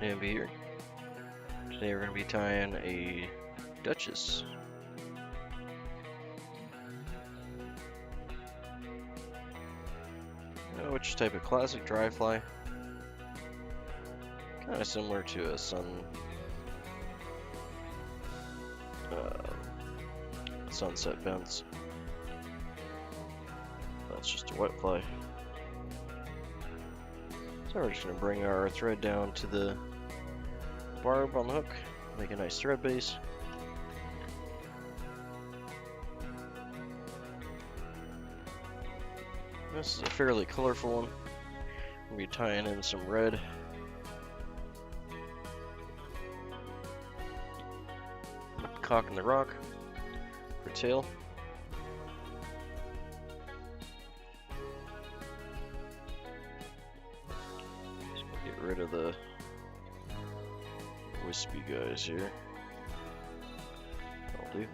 Nimby here. Today we're going to be tying a Duchess. Which type of classic dry fly. Kind of similar to a sunset fence. That's just a wet fly. So we're just going to bring our thread down to the barb on the hook, make a nice thread base. This is a fairly colorful one. We'll be tying in some red. Cocking the rock for tail. Just gonna get rid of the wispy guys here. That'll do.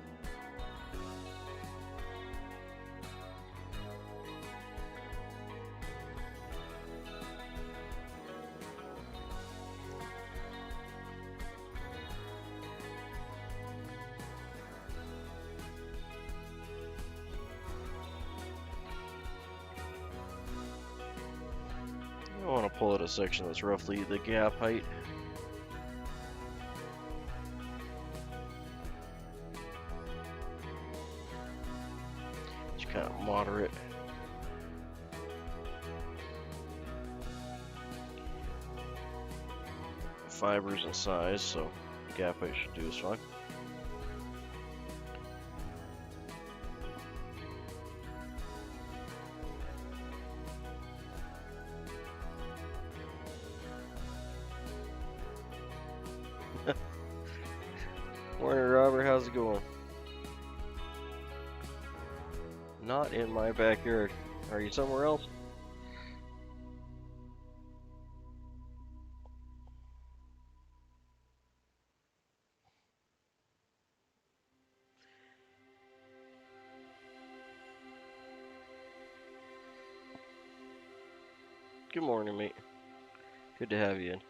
I want to pull out a section that's roughly the gap height. It's kind of moderate. Fibers and size, so the gap height should do is fine. Morning, Robert. How's it going? Not in my backyard. Are you somewhere else? Good morning, mate. Good to have you in.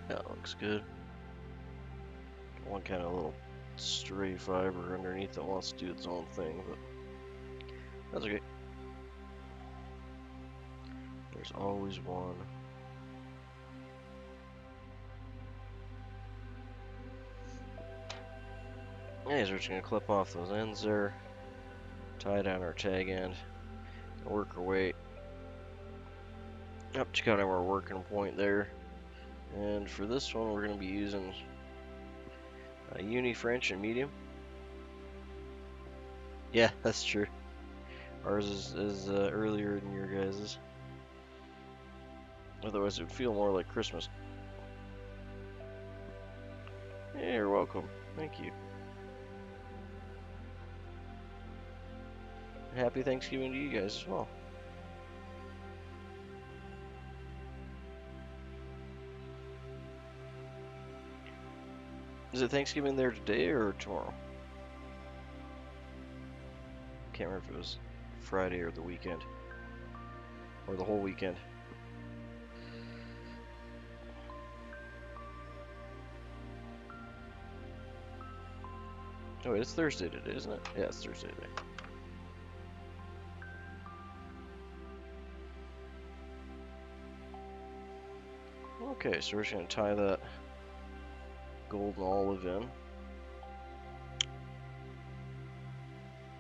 That looks good. One kind of little stray fiber underneath that wants to do its own thing, but that's okay. There's always one. Anyways, we're just gonna clip off those ends there, tie down our tag end, and work our way up to kind of our working point there. And for this one, we're gonna be using a uni French and medium. Yeah, that's true. Ours is earlier than your guys's. Otherwise, it would feel more like Christmas. Yeah, you're welcome. Thank you. Happy Thanksgiving to you guys as well. Is it Thanksgiving there today or tomorrow? Can't remember if it was Friday or the weekend. Or the whole weekend. Oh, it's Thursday today, isn't it? Yeah, it's Thursday today. Okay, so we're just going to tie that gold and olive in.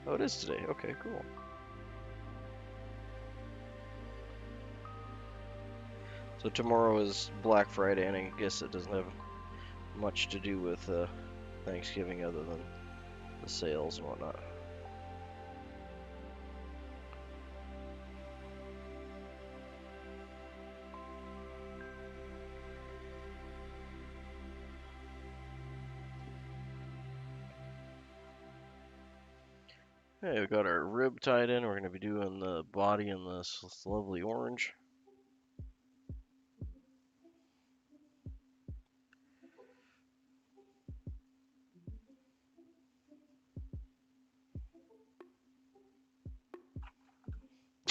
Oh, it is today. Okay, cool. So tomorrow is Black Friday, and I guess it doesn't have much to do with Thanksgiving other than the sales and whatnot. Okay, we got our rib tied in. We're going to be doing the body in this lovely orange.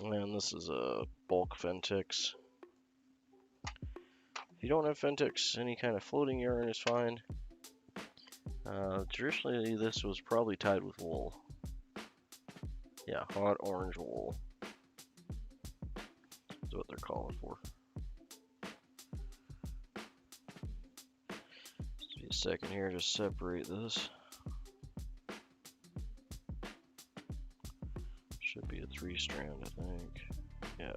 And this is a bulk Fentix. If you don't have Fentix, any kind of floating yarn is fine. Traditionally, this was probably tied with wool. Yeah, hot orange wool is what they're calling for. Just be a second here to separate this. Should be a 3-strand, I think. Yeah.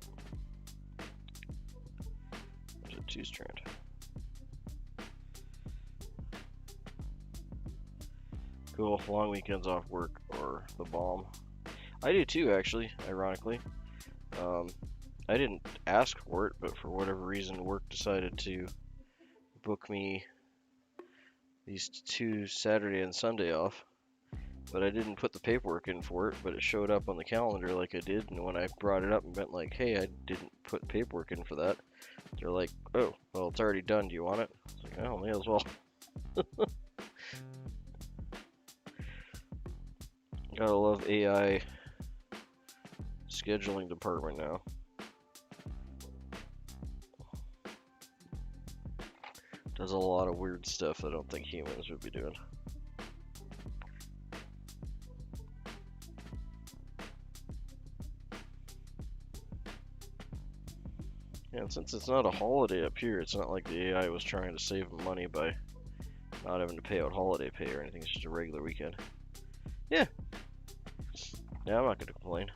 There's a 2-strand. Cool. Long weekends off work or the bomb. I do too, actually, ironically. I didn't ask for it, but for whatever reason, work decided to book me these 2 Saturday and Sunday off. But I didn't put the paperwork in for it, but it showed up on the calendar like I did. And when I brought it up and went like, hey, I didn't put paperwork in for that, they're like, oh, well, it's already done. Do you want it? I was like, oh, may as well. Gotta love AI scheduling department now. Does a lot of weird stuff I don't think humans would be doing. And since it's not a holiday up here, it's not like the AI was trying to save money by not having to pay out holiday pay or anything. It's just a regular weekend. Yeah. Yeah, I'm not going to complain.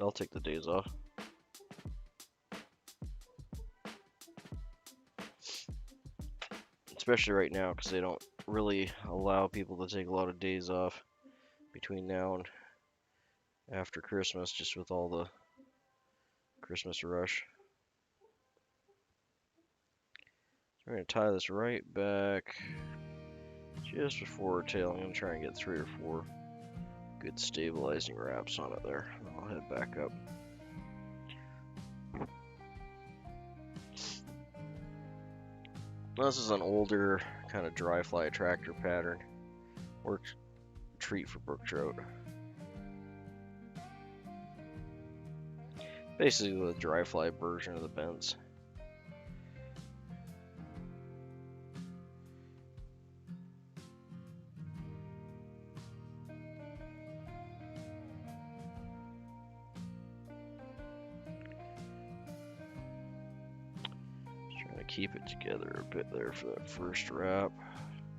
I'll take the days off. Especially right now, because they don't really allow people to take a lot of days off between now and after Christmas, just with all the Christmas rush. So we're going to tie this right back just before tailing. I'm going to try and get 3 or 4 good stabilizing wraps on it there. I'll head back up. This is an older kind of dry fly attractor pattern. Works treat for brook trout. Basically the dry fly version of the bents. Keep it together a bit there for that first wrap.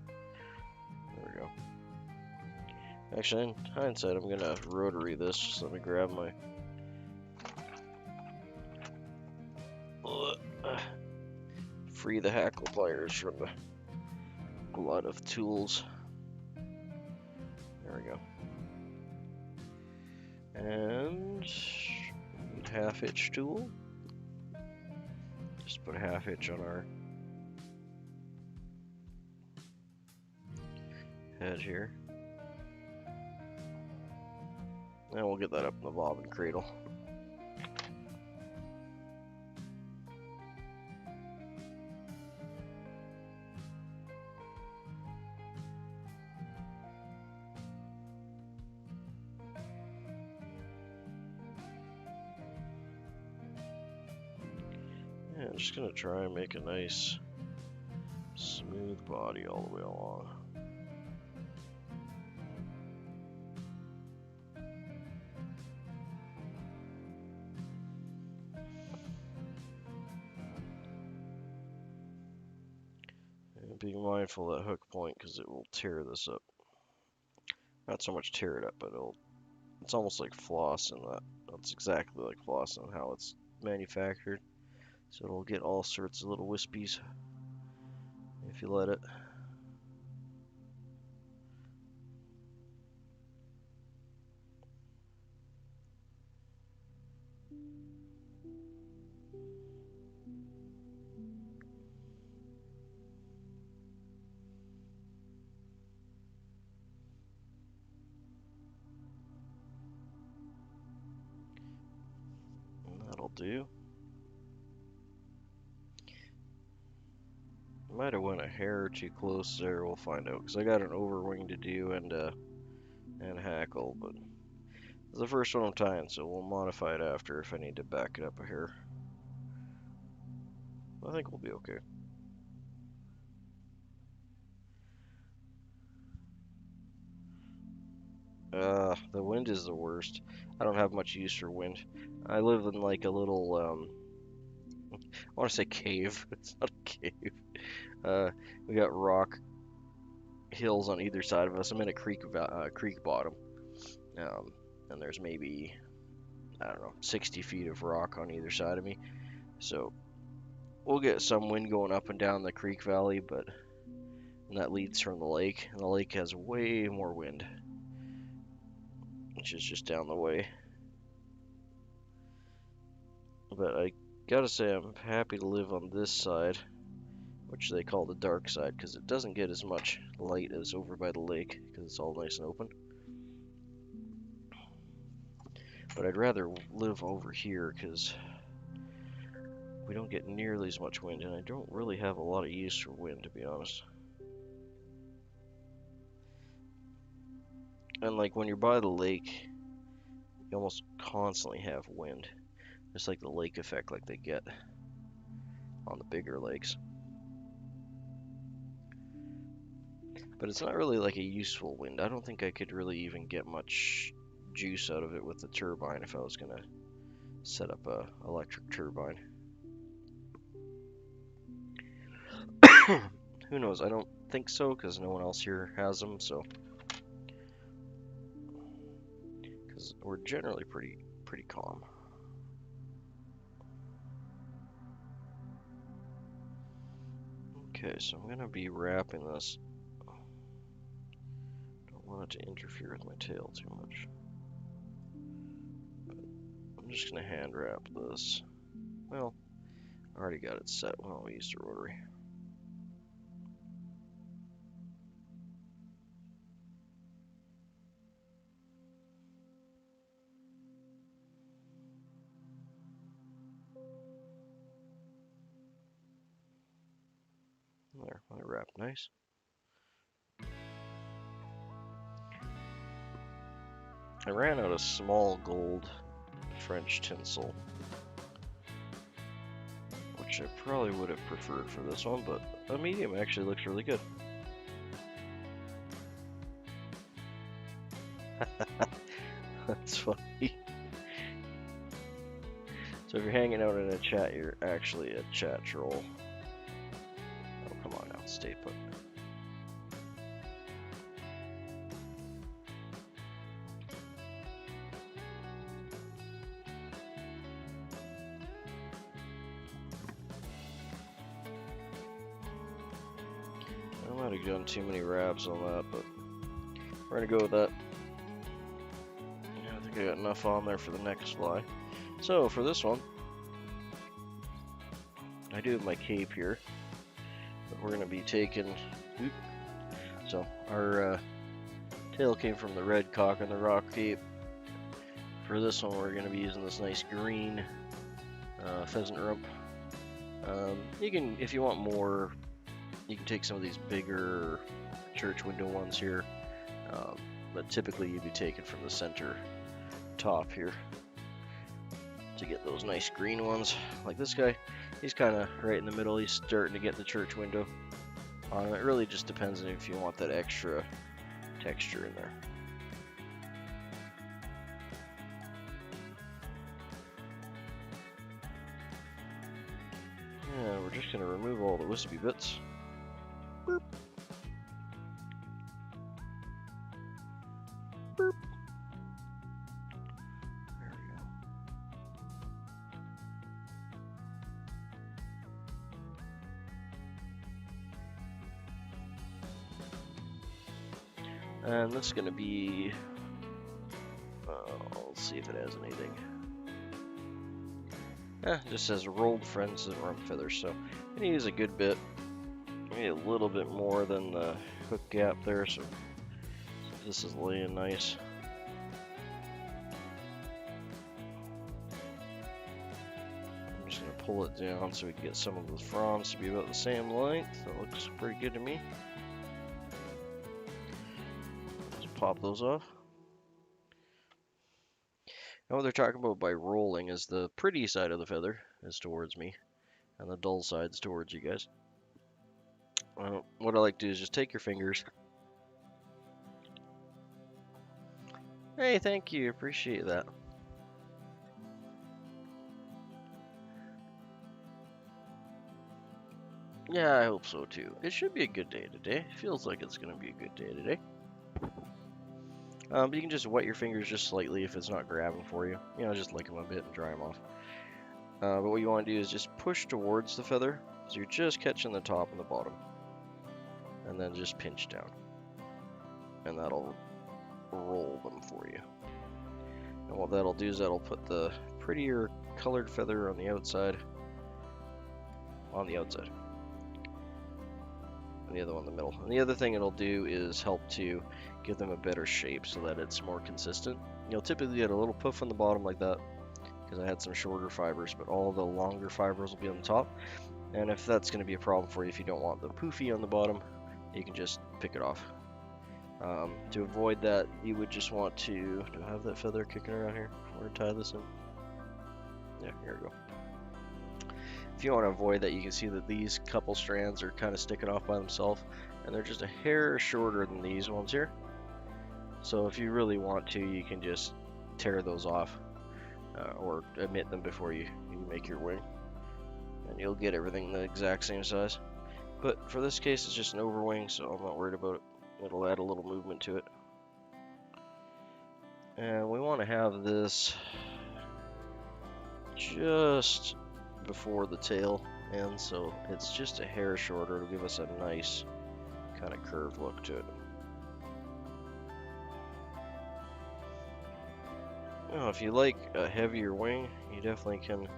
There we go. Actually, in hindsight, I'm gonna rotary this. Just let me grab my free the hackle pliers from the glut of tools. There we go. And half hitch tool. Just put a half hitch on our head here. And we'll get that up in the bobbin cradle. Yeah, I'm just gonna try and make a nice smooth body all the way along. And being mindful of that hook point because it will tear this up. Not so much tear it up, but it's almost like floss in that. It's exactly like floss in how it's manufactured. So it'll get all sorts of little wispies if you let it. do. Might have went a hair too close there. We'll find out, because I got an overwing to do and hackle, but it's the first one I'm tying, so we'll modify it after if I need to back it up a hair. I think we'll be okay. The wind is the worst. I don't have much use for wind. I live in like a little, I want to say cave. It's not a cave. We got rock hills on either side of us. I'm in a creek bottom. And there's maybe, I don't know, 60 feet of rock on either side of me. So we'll get some wind going up and down the creek valley, but that leads from the lake, and the lake has way more wind, which is just down the way. But I gotta say, I'm happy to live on this side, which they call the dark side, because it doesn't get as much light as over by the lake, because it's all nice and open. But I'd rather live over here, because we don't get nearly as much wind, and I don't really have a lot of use for wind, to be honest. And like when you're by the lake, you almost constantly have wind. Just like the lake effect like they get on the bigger lakes. But it's not really like a useful wind. I don't think I could really even get much juice out of it with the turbine if I was gonna set up a electric turbine. Who knows? I don't think so, because no one else here has them, so. Because we're generally pretty calm. Okay, so I'm gonna be wrapping this. Don't want it to interfere with my tail too much. But I'm just gonna hand wrap this. Well, I already got it set when I'll use the rotary. There, I wrapped nice. I ran out of small gold French tinsel, which I probably would have preferred for this one, but a medium actually looks really good. That's funny. So if you're hanging out in a chat, you're actually a chat troll. Oh, come on now, stay put. I might have done too many wraps on that, but we're gonna go with that. Yeah, I think I got enough on there for the next fly. So for this one, I do have my cape here, but we're gonna be taking. So our tail came from the red cock and the rock cape. For this one, we're gonna be using this nice green pheasant rump. You can, if you want more, you can take some of these bigger church window ones here, but typically you'd be taking from the center top here to get those nice green ones. Like this guy, he's kind of right in the middle. He's starting to get the church window on him. It really just depends on if you want that extra texture in there. Yeah, we're just going to remove all the wispy bits. Boop. Boop. There we go. And this is going to be, let's see if it has anything. It just says rolled friends and rump feathers, so I'm going to use a good bit. Maybe a little bit more than the hook gap there, so this is laying nice. pull it down so we can get some of the fronds to be about the same length. That looks pretty good to me. Just pop those off. Now what they're talking about by rolling is the pretty side of the feather is towards me, and the dull side's towards you guys. What I like to do is just take your fingers. Hey, thank you, appreciate that. Yeah, I hope so too. It should be a good day today. Feels like it's gonna be a good day today. But you can just wet your fingers just slightly if it's not grabbing for you. You know, just lick them a bit and dry them off. But what you want to do is just push towards the feather, so you're just catching the top and the bottom. And then just pinch down. And that'll roll them for you. And what that'll do is that'll put the prettier colored feather on the outside. And the other one in the middle. And the other thing it'll do is help to give them a better shape so that it's more consistent. You'll typically get a little puff on the bottom like that, because I had some shorter fibers, but all the longer fibers will be on the top. And if that's going to be a problem for you, if you don't want the poofy on the bottom, you can just pick it off. To avoid that, you would just want to... Do I have that feather kicking around here before I tie this in? Yeah, here we go. If you want to avoid that, you can see that these couple strands are kind of sticking off by themselves, and they're just a hair shorter than these ones here. So if you really want to, you can just tear those off, or omit them before you make your wing, and you'll get everything the exact same size. But for this case, it's just an overwing, so I'm not worried about it. It'll add a little movement to it. And we want to have this just before the tail ends, so it's just a hair shorter. It'll give us a nice kind of curved look to it. Now, if you like a heavier wing, you definitely can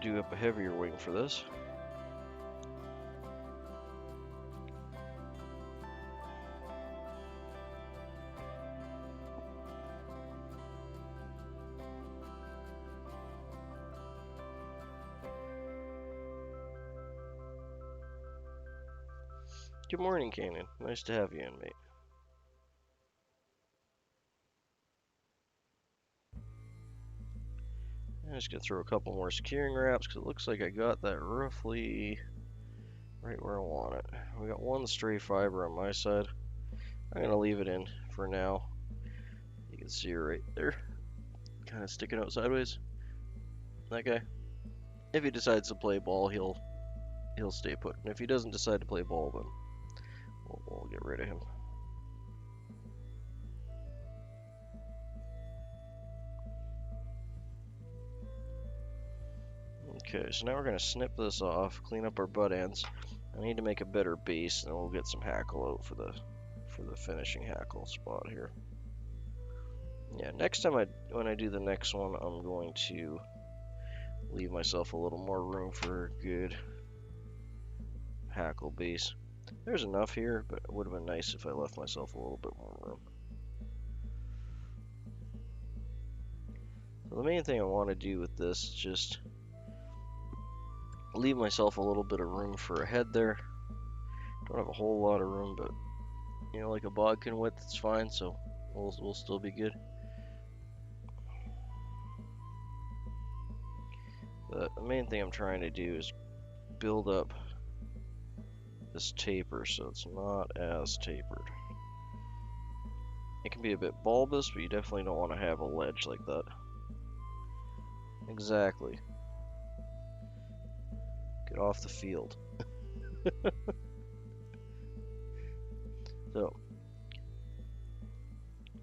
do up a heavier wing for this. Good morning, Canyon. Nice to have you in, mate. I'm just gonna throw a couple more securing wraps because it looks like I got that roughly right where I want it. We got one stray fiber on my side. I'm gonna leave it in for now. You can see it right there, kind of sticking out sideways. That guy. If he decides to play ball, he'll stay put. And if he doesn't decide to play ball, then we'll get rid of him. Okay, so now we're going to snip this off, clean up our butt ends. I need to make a better base, and then we'll get some hackle out for the finishing hackle spot here. Yeah, next time when I do the next one, I'm going to leave myself a little more room for a good hackle base. There's enough here, but it would have been nice if I left myself a little bit more room. So the main thing I want to do with this is just leave myself a little bit of room for a head there. Don't have a whole lot of room, but you know, like a bodkin width, it's fine, so we'll still be good. But the main thing I'm trying to do is build up this taper so it's not as tapered. It can be a bit bulbous, but you definitely don't want to have a ledge like that. Exactly. Get off the field. So,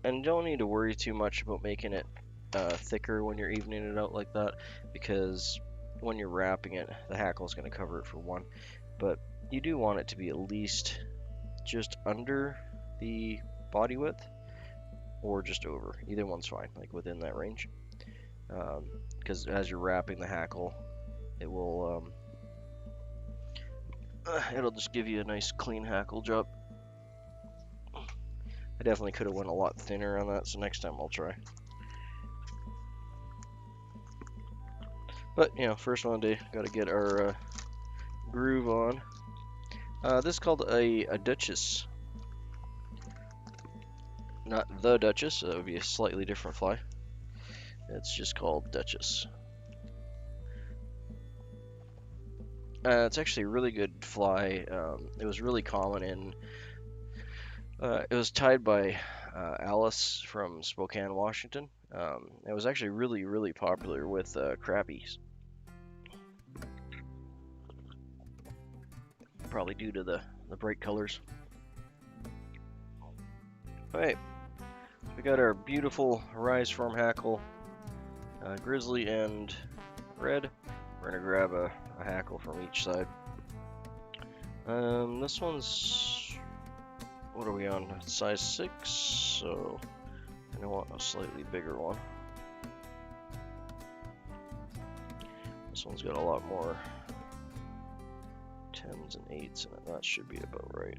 and don't need to worry too much about making it thicker when you're evening it out like that, because when you're wrapping it, the hackle is going to cover it for one, but you do want it to be at least just under the body width or just over. Either one's fine, like within that range, because as you're wrapping the hackle, it will it'll just give you a nice clean hackle job. I definitely could have went a lot thinner on that, so next time I'll try. But, you know, first one day, gotta get our groove on. This is called a Duchess. Not the Duchess, it would be a slightly different fly. It's just called Duchess. It's actually a really good fly. It was really common in. It was tied by Alice from Spokane, Washington. It was actually really popular with crappies. Probably due to the bright colors. Alright, we got our beautiful rise form hackle, grizzly and red. We're gonna grab a hackle from each side. This one's, what are we on? Size 6, so I want a slightly bigger one. This one's got a lot more 10s and 8s in it. That should be about right.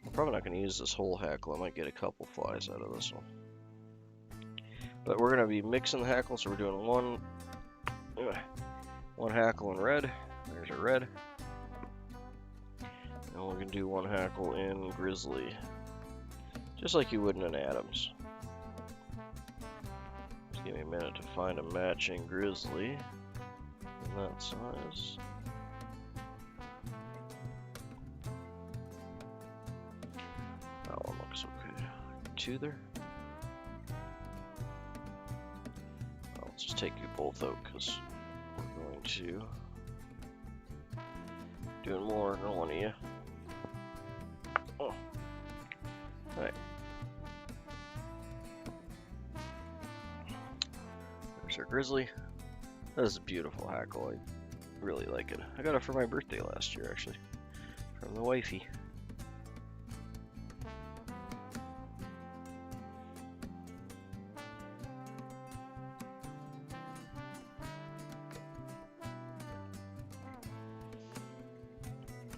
I'm probably not going to use this whole hackle. I might get a couple flies out of this one. But we're going to be mixing the hackle, so we're doing one hackle in red. There's a red. And we're going to do one hackle in grizzly. Just like you would in an Adams. Just give me a minute to find a matching grizzly in that size. That one looks okay. 2 there. I'll just take you both out because we're going to doing more than one of you. Oh. Alright. There's our grizzly. This is a beautiful hackle. I really like it. I got it for my birthday last year, actually, from the wifey.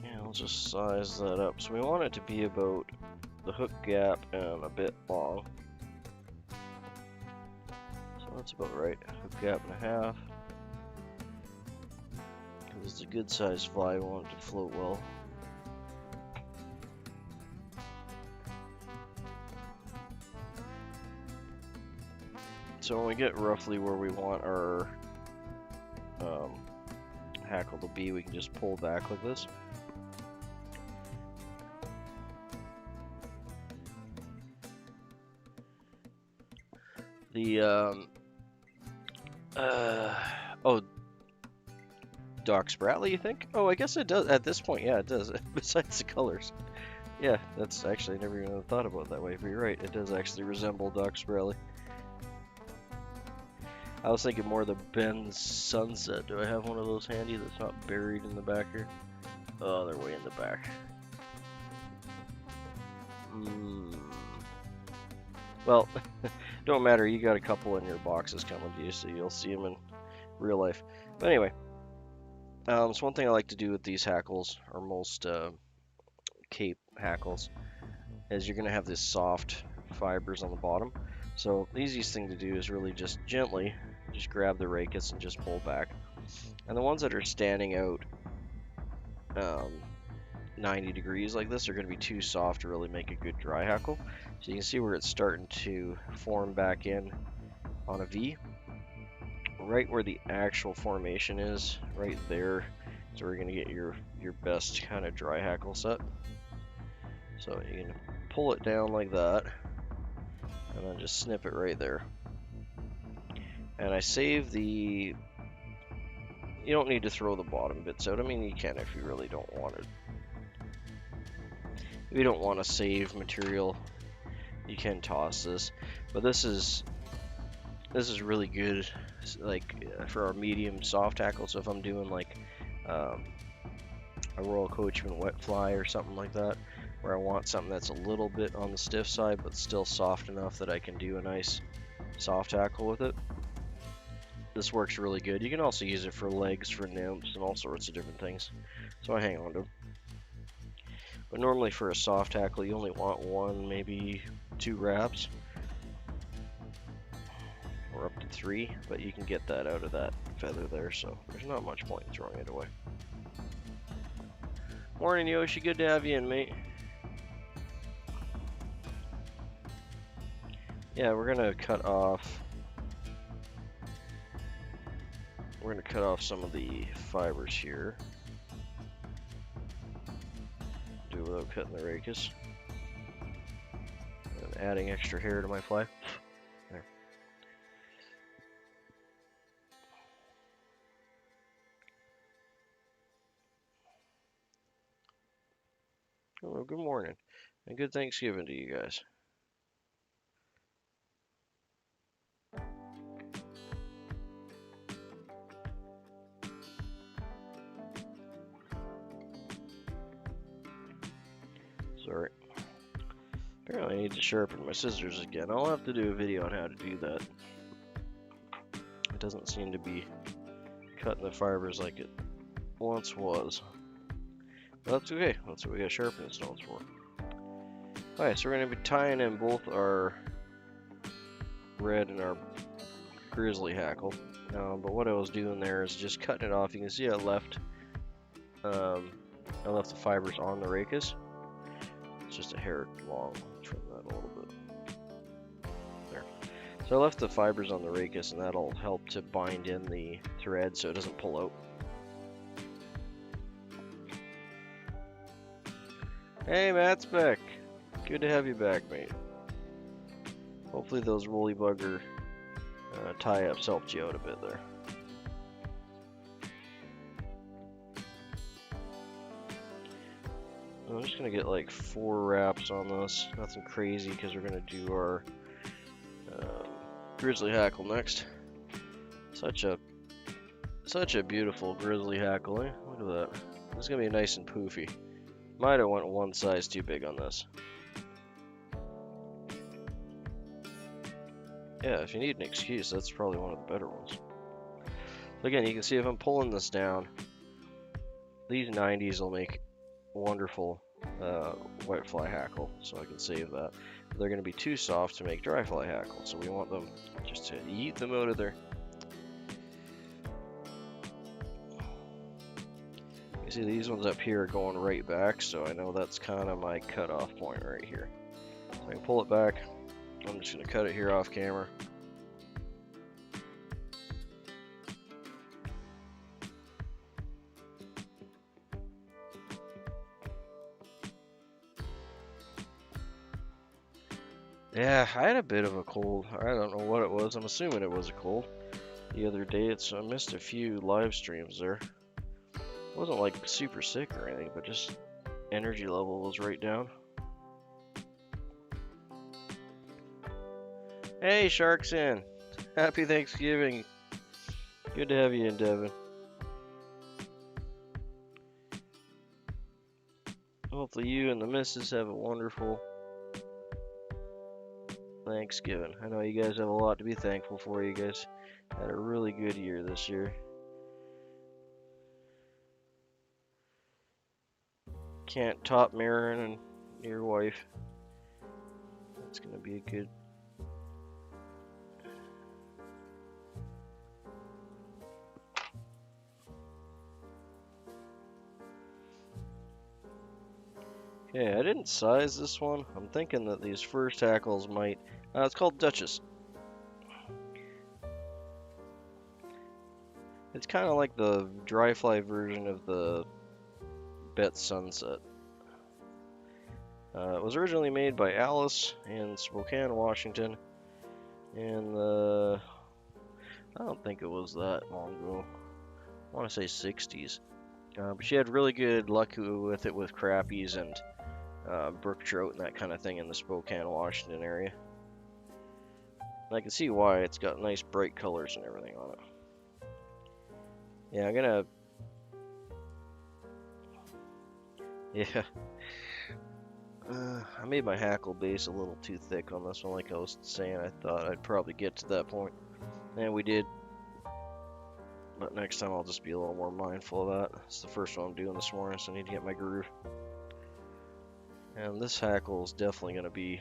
Yeah, I'll just size that up. So we want it to be about the hook gap and a bit long. So that's about right. Hook gap and a half. Because it's a good sized fly, we want it to float well. So when we get roughly where we want our hackle to be, we can just pull back like this. The oh, Doc Spratly, you think? Oh, I guess it does at this point. Yeah, it does. Besides the colors, yeah, that's actually I never even thought about it that way. But you're right, it does actually resemble Doc Spratly. I was thinking more of the Ben's Sunset. Do I have one of those handy that's not buried in the back here? Oh, they're way in the back. Well, don't matter. You got a couple in your boxes coming to you, so you'll see them in real life. But anyway, so one thing I like to do with these hackles, or most Cape hackles, is you're going to have this soft fibers on the bottom. So the easiest thing to do is really just gently just grab the rachis and just pull back. And the ones that are standing out 90 degrees like this are going to be too soft to really make a good dry hackle. So you can see where it's starting to form back in on a V. Right where the actual formation is, right there, is where you're going to get your best kind of dry hackle set. So you can pull it down like that, and then just snip it right there. And I save the... You don't need to throw the bottom bits out. I mean, you can if you really don't want it. If you don't want to save material, you can toss this. But this is really good, like for our medium soft hackle. So if I'm doing like a Royal Coachman wet fly or something like that, where I want something that's a little bit on the stiff side but still soft enough that I can do a nice soft hackle with it, this works really good. You can also use it for legs, for nymphs, and all sorts of different things. So I hang on to them. But normally for a soft hackle, you only want 1, maybe 2 wraps. or up to 3, but you can get that out of that feather there, so there's not much point in throwing it away. Morning, Yoshi. Good to have you in, mate. Yeah, we're gonna cut off. We're gonna cut off some of the fibers here. Do it without cutting the rachis. And adding extra hair to my fly. There. Oh, good morning, and good Thanksgiving to you guys. Sorry. Apparently I need to sharpen my scissors again. I'll have to do a video on how to do that. It doesn't seem to be cutting the fibers like it once was. But that's okay. That's what we got sharpening stones for. Alright, so we're going to be tying in both our red and our grizzly hackle. But what I was doing there is just cutting it off. You can see I left the fibers on the rachis. It's just a hair long. Trim that a little bit. There. So I left the fibers on the rachis, and that'll help to bind in the thread so it doesn't pull out. Hey, Matt's back. Good to have you back, mate. Hopefully those woolly bugger tie-ups helped you out a bit there. I'm just gonna get like 4 wraps on this. Nothing crazy because we're gonna do our grizzly hackle next. Such a beautiful grizzly hackle, eh? Look at that. This is gonna be nice and poofy. Might have went one size too big on this. Yeah, if you need an excuse, that's probably one of the better ones. So again, you can see if I'm pulling this down, these 90s will make wonderful white fly hackle, so I can save that. They're going to be too soft to make dry fly hackle, so we want them just to eat them out of there. You see these ones up here are going right back, so I know that's kind of my cutoff point right here. So I can pull it back. I'm just going to cut it here off camera. Yeah, I had a bit of a cold. I don't know what it was. I'm assuming it was a cold the other day. I missed a few live streams there. It wasn't like super sick or anything, but just energy level was right down. Hey, Shark's in. Happy Thanksgiving. Good to have you in, Devin. Hopefully you and the missus have a wonderful Thanksgiving. I know you guys have a lot to be thankful for. You guys had a really good year this year. Can't top Marin and your wife. That's gonna be a good. Okay, I didn't size this one. I'm thinking that these first hackles might. It's called Duchess. It's kind of like the dry fly version of the Bet Sunset. It was originally made by Alice in Spokane, Washington, in the, I don't think it was that long ago. I want to say 60s. But she had really good luck with it with crappies and brook trout and that kind of thing in the Spokane, Washington area. And I can see why. It's got nice bright colors and everything on it. Yeah, I'm gonna. Yeah. I made my hackle base a little too thick on this one, like I was saying. I thought I'd probably get to that point, and we did. But next time I'll just be a little more mindful of that. It's the first one I'm doing this morning, so I need to get my groove. And this hackle is definitely going to be.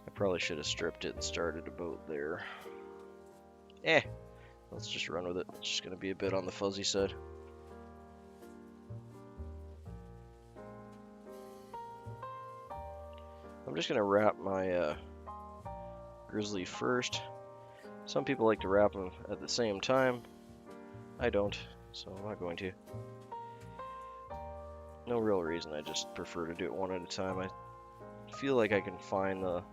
I probably should have stripped it and started about there. Eh, let's just run with it. It's just gonna be a bit on the fuzzy side. I'm just gonna wrap my grizzly first. Some people like to wrap them at the same time. I don't, so I'm not going to. No real reason, I just prefer to do it one at a time. I feel like I can find the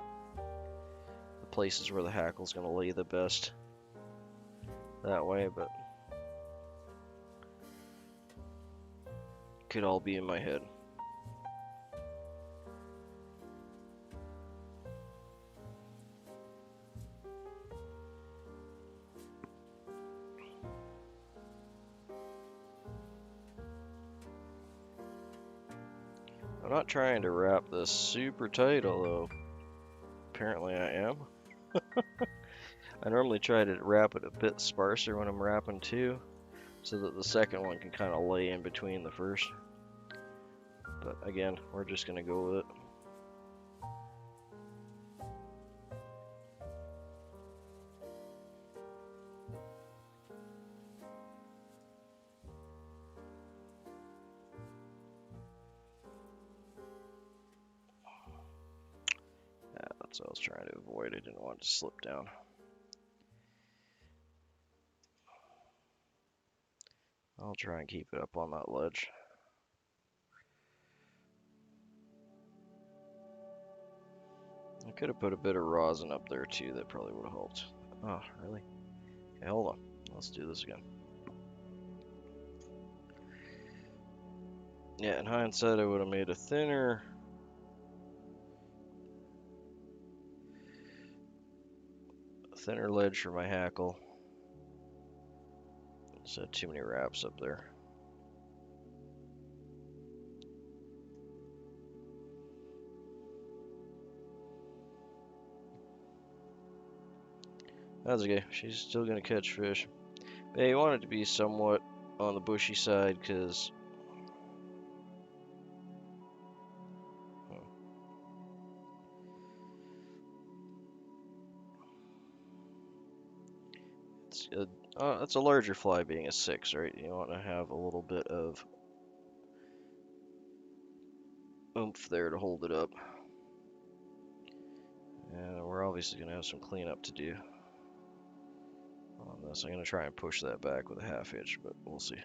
places where the hackle's gonna lay the best that way, but could all be in my head. I'm not trying to wrap this super tight, although apparently I am. I normally try to wrap it a bit sparser when I'm wrapping too, so that the second one can kind of lay in between the first. But again, we're just gonna go with it. Yeah, that's what I was trying to avoid. I didn't want it to slip down. I'll try and keep it up on that ledge. I could have put a bit of rosin up there too, that probably would have helped. Oh, really? Okay, hold on. Let's do this again. Yeah, in hindsight, I would have made a thinner ledge for my hackle. Just had too many wraps up there. That's okay. She's still gonna catch fish. But you want it to be somewhat on the bushy side, because it's a larger fly, being a 6, right? You want to have a little bit of oomph there to hold it up. And we're obviously going to have some cleanup to do on this. I'm going to try and push that back with a 1/2 inch, but we'll see.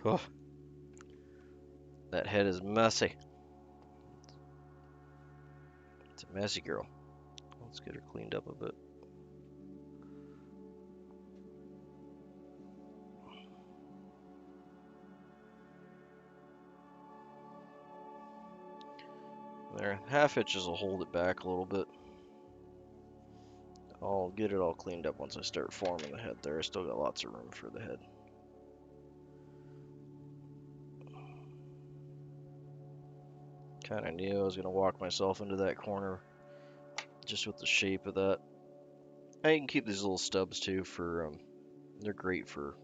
Oh, that head is messy. It's a messy girl. Let's get her cleaned up a bit. There, 1/2 inches will hold it back a little bit. I'll get it all cleaned up once I start forming the head there. I still got lots of room for the head. Kind of knew I was going to walk myself into that corner just with the shape of that. And you can keep these little stubs too for, they're great for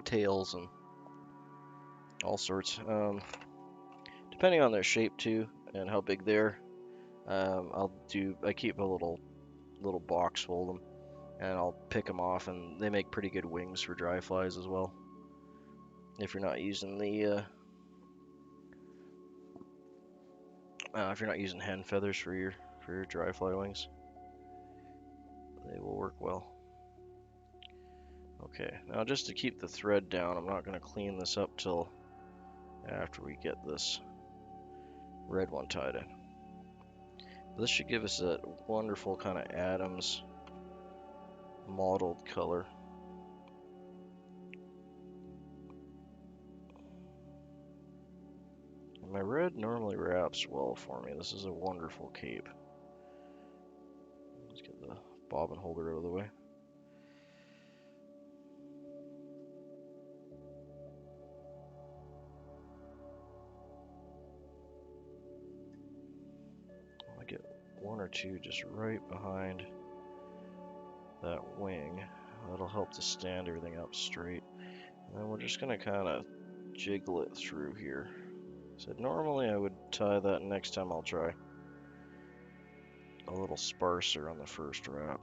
tails and all sorts. Depending on their shape too and how big they're, I keep a little box full of them, and I'll pick them off, and they make pretty good wings for dry flies as well. If you're not using if you're not using hen feathers for your dry fly wings, they will work well. Okay, now just to keep the thread down, I'm not going to clean this up till after we get this red one tied in. This should give us that wonderful kind of Adams mottled color. My red normally wraps well for me. This is a wonderful cape. Let's get the bobbin holder out of the way. I get one or two just right behind that wing. That'll help to stand everything up straight. And then we're just gonna kind of jiggle it through here. So normally I would tie that next time I'll try a little sparser on the first wrap.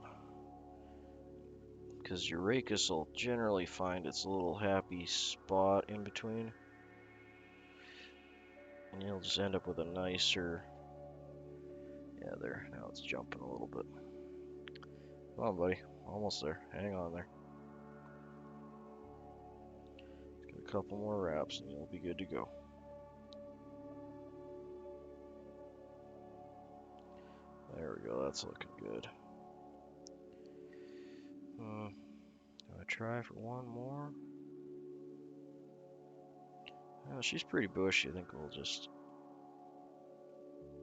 Because your rachis will generally find its little happy spot in between. And you'll just end up with a nicer... Yeah, there. Now it's jumping a little bit. Come on, buddy. Almost there. Hang on there. Get a couple more wraps and you'll be good to go. There we go. That's looking good. Do I try for one more? Oh, she's pretty bushy. I think we'll just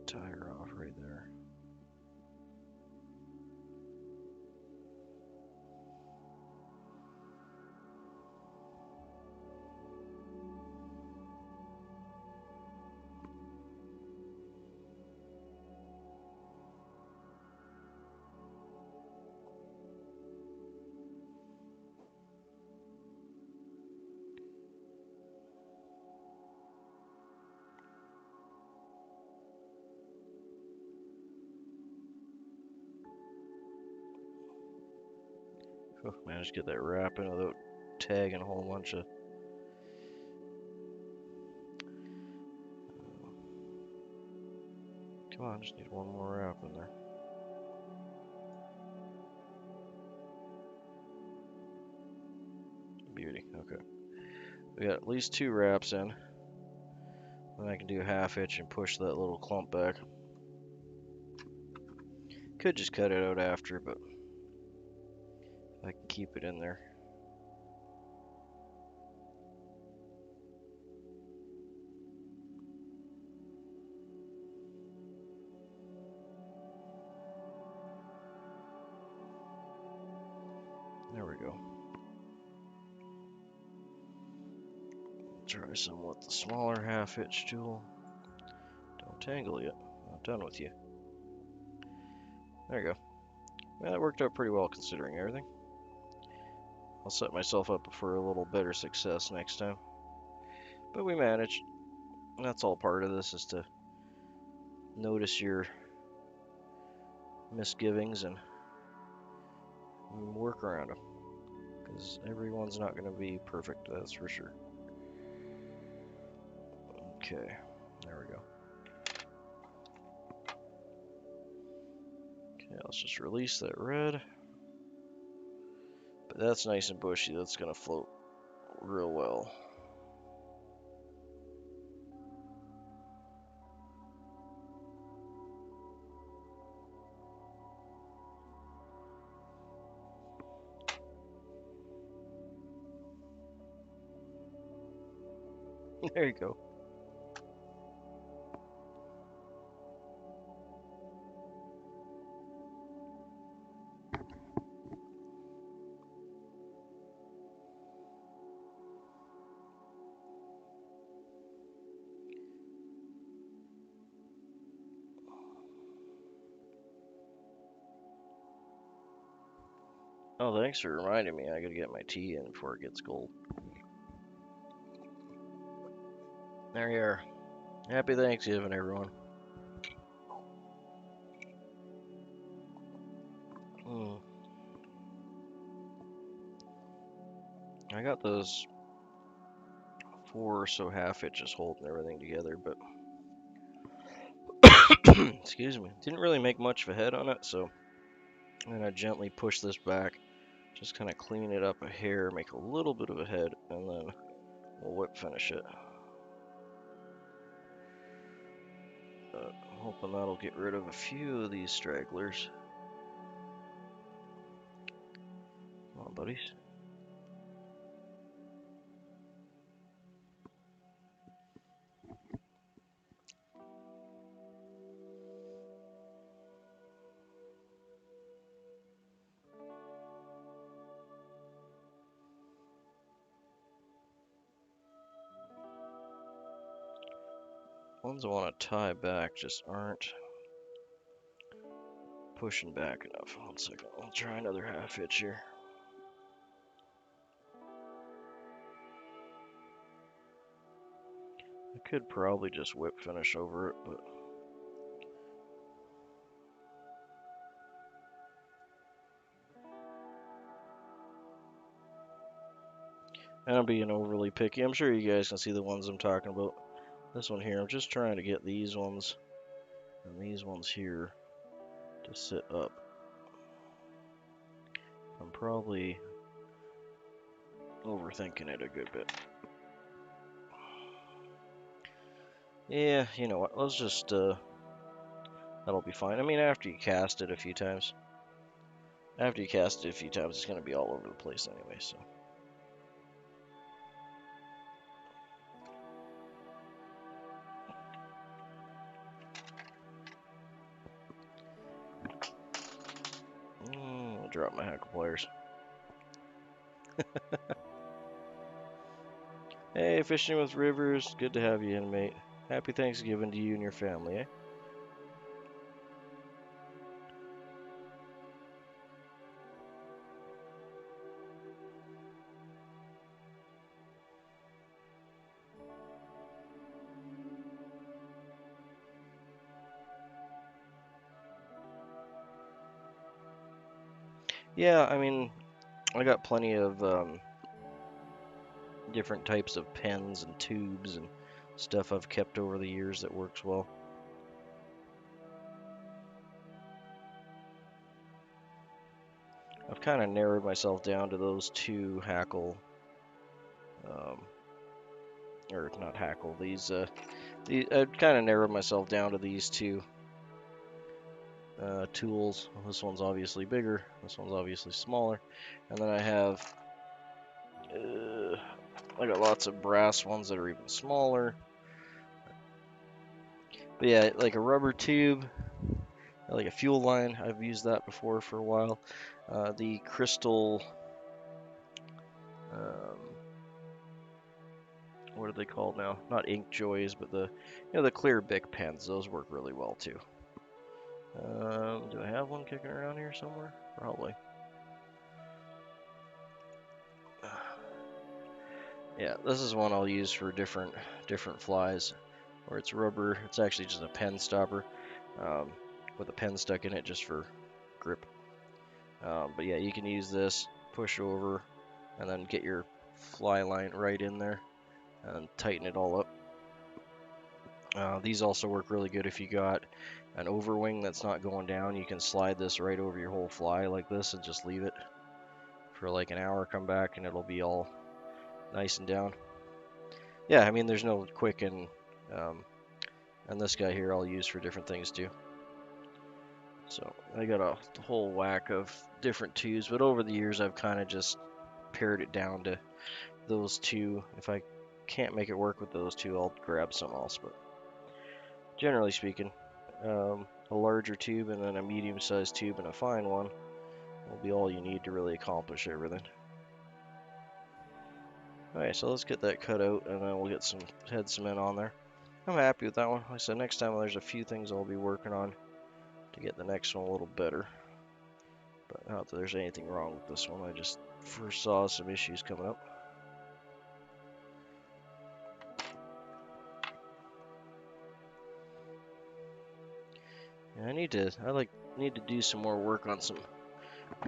tie her off right there. Oh, managed to get that wrap in without tagging a whole bunch of... Come on, just need one more wrap in there. Beauty, okay. We got at least 2 wraps in. Then I can do a half hitch and push that little clump back. Could just cut it out after, but I can keep it in there. There we go. Try some with the smaller half hitch tool. Don't tangle yet. Not done with you. There you go. Well, that worked out pretty well considering everything. I'll set myself up for a little better success next time. But we managed. That's all part of this, is to notice your misgivings and work around them. Because everyone's not going to be perfect, that's for sure. Okay, there we go. Okay, let's just release that red. But that's nice and bushy, that's going to float real well. There you go. Oh, thanks for reminding me. I gotta get my tea in before it gets cold. There you are. Happy Thanksgiving, everyone. I got those 4 or so half hitches holding everything together, but excuse me, didn't really make much of a head on it, so I'm gonna gently push this back, just kind of clean it up a hair, make a little bit of a head, and then we'll whip finish it. I'm hoping that'll get rid of a few of these stragglers. Come on, buddies. Ones I want to tie back just aren't pushing back enough. 1 second. I'll try another half hitch here. I could probably just whip finish over it, but I'm being overly picky. I'm sure you guys can see the ones I'm talking about. This one here, I'm just trying to get these ones and these ones here to sit up. I'm probably overthinking it a good bit. Yeah, you know what? Let's just, that'll be fine. I mean, after you cast it a few times. After you cast it a few times, it's going to be all over the place anyway, so. I'll drop my hackle pliers. Hey, fishing with Rivers. Good to have you in, mate. Happy Thanksgiving to you and your family, eh? Yeah, I mean, I got plenty of different types of pens and tubes and stuff I've kept over the years that works well. I've kind of narrowed myself down to those two hackle, or not hackle, I've kind of narrowed myself down to these two tools. This one's obviously bigger, this one's obviously smaller, and then I got lots of brass ones that are even smaller. But yeah, like a rubber tube, like a fuel line, I've used that before for a while. The crystal, what are they called now? Not ink joys, but the clear Bic pens. Those work really well too. Do I have one kicking around here somewhere? Probably. Yeah, this is one I'll use for different flies, where it's rubber. It's actually just a pen stopper with a pen stuck in it just for grip. But yeah, you can use this, push over, and then get your fly line right in there and tighten it all up. These also work really good if you got an overwing that's not going down. You can slide this right over your whole fly like this and just leave it for like an hour, come back, and it'll be all nice and down. Yeah, I mean, there's no quick and this guy here I'll use for different things too. So I got a whole whack of different tubes, but over the years I've kind of just pared it down to those two. If I can't make it work with those two, I'll grab something else, but generally speaking, a larger tube and then a medium-sized tube and a fine one will be all you need to really accomplish everything. Alright, so let's get that cut out and then we'll get some head cement on there. I'm happy with that one. Like I said, next time there's a few things I'll be working on to get the next one a little better. But not that there's anything wrong with this one, I just foresaw some issues coming up. And I need to do some more work on some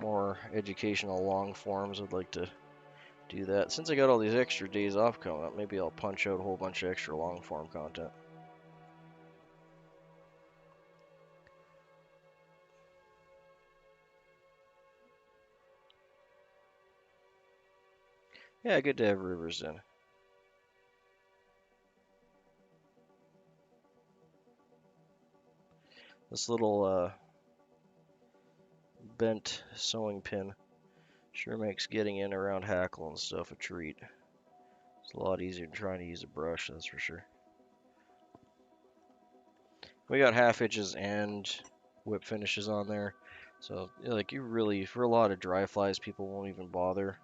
more educational long forms. I'd like to do that. Since I got all these extra days off coming up, maybe I'll punch out a whole bunch of extra long form content. Yeah, good to have Rivers in. This little bent sewing pin sure makes getting in around hackle and stuff a treat. It's a lot easier than trying to use a brush, that's for sure. We got half hitches and whip finishes on there. So, like, you really, for a lot of dry flies, people won't even bother.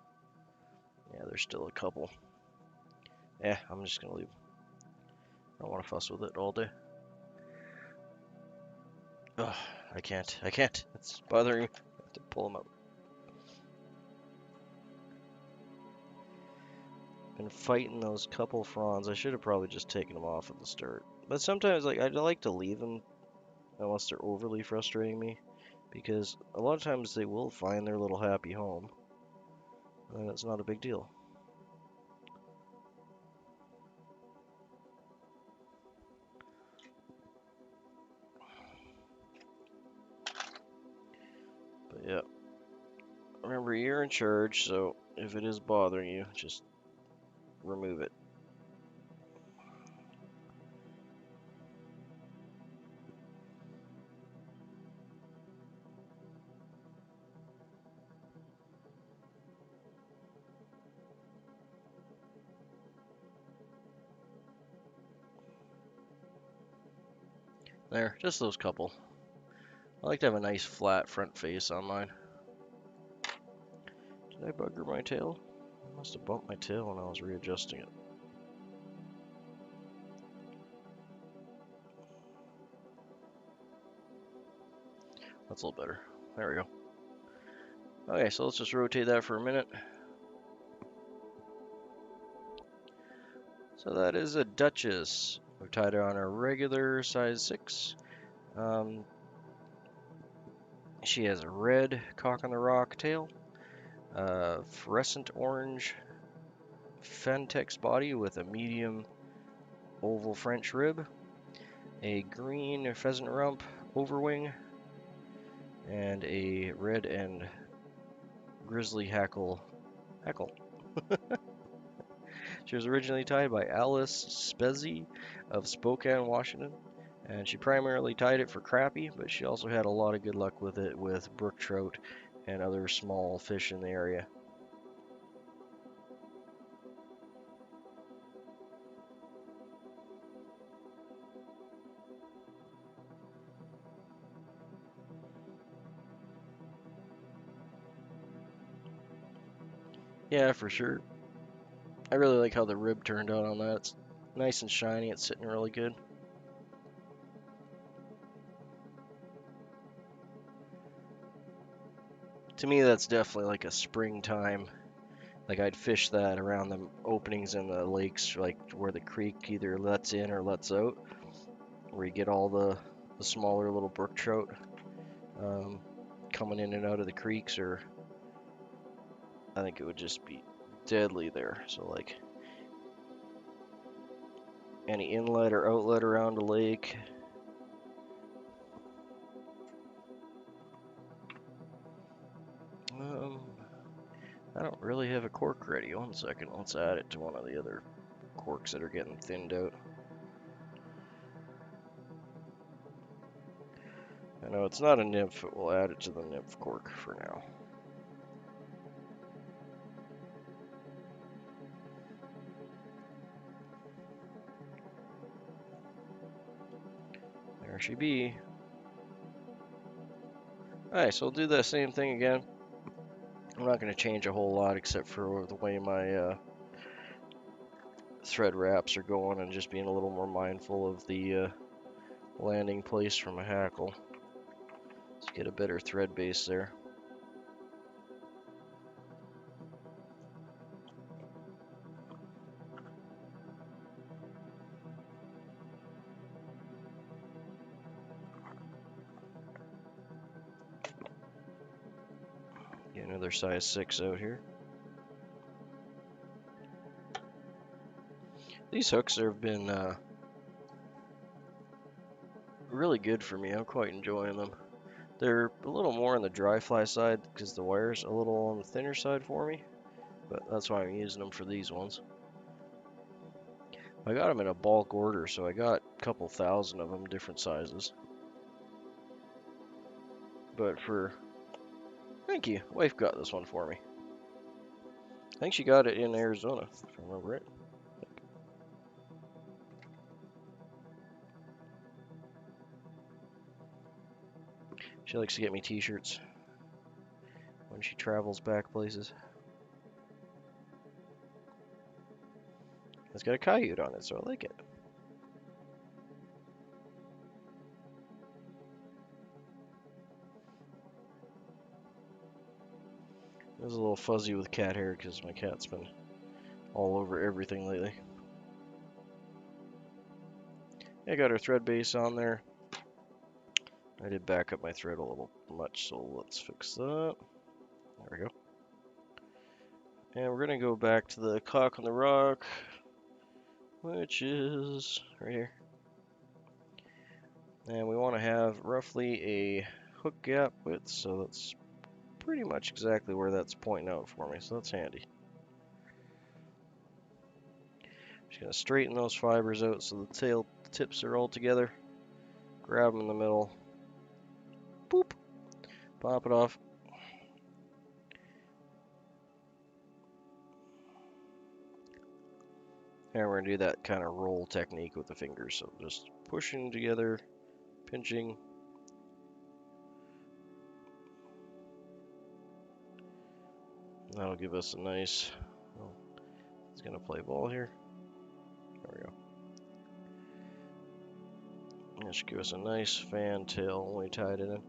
Yeah, there's still a couple. Yeah, I'm just gonna leave. I don't want to fuss with it all day. Ugh, I can't. I can't. It's bothering me. I have to pull them out. Been fighting those couple fronds. I should have probably just taken them off at the start. But sometimes, like, I like to leave them unless they're overly frustrating me, because a lot of times they will find their little happy home, and it's not a big deal. But yeah, remember you're in charge, so if it is bothering you, just remove it. There, just those couple. I like to have a nice flat front face on mine. Did I bugger my tail? I must have bumped my tail when I was readjusting it. That's a little better. There we go. Okay, so let's just rotate that for a minute. So that is a Duchess. We've tied her on a regular size 6. She has a red cock on the rock tail, fluorescent orange Fentex body with a medium oval French rib, a green pheasant rump overwing, and a red and grizzly hackle. She was originally tied by Alice Spezzi of Spokane, Washington, and she primarily tied it for crappie, but she also had a lot of good luck with it with brook trout and other small fish in the area. Yeah, for sure. I really like how the rib turned out on that. It's nice and shiny. It's sitting really good. To me, that's definitely like a springtime. Like I'd fish that around the openings in the lakes, like where the creek either lets in or lets out, where you get all the smaller little brook trout um, coming in and out of the creeks, or I think it would just be deadly there. So like any inlet or outlet around a lake. Um, I don't really have a cork ready. One second, let's add it to one of the other corks that are getting thinned out. I know it's not a nymph, but we'll add it to the nymph cork for now. There she be. Alright, so we'll do the same thing again. I'm not going to change a whole lot except for the way my thread wraps are going and just being a little more mindful of the landing place from a hackle. Let's get a better thread base there. Get another size 6 out here. These hooks have been really good for me. I'm quite enjoying them. They're a little more on the dry fly side because the wire's a little on the thinner side for me, but that's why I'm using them for these ones. I got them in a bulk order, so I got a couple thousand of them, different sizes. But thank you, wife got this one for me. I think she got it in Arizona, if I remember right. She likes to get me t-shirts when she travels back places. It's got a coyote on it, so I like it. It was a little fuzzy with cat hair because my cat's been all over everything lately. I got our thread base on there. I did back up my thread a little much, so let's fix that. There we go. And we're gonna go back to the cock on the rock, which is right here. And we want to have roughly a hook gap width, so that's pretty much exactly where that's pointing out for me, so that's handy. Just gonna straighten those fibers out so the tail tips are all together. Grab them in the middle. Boop. Pop it off. And we're gonna do that kind of roll technique with the fingers, so just pushing together, pinching. That'll give us a nice, oh, it's gonna play ball here. There we go. That should give us a nice fan tail when we tied it in.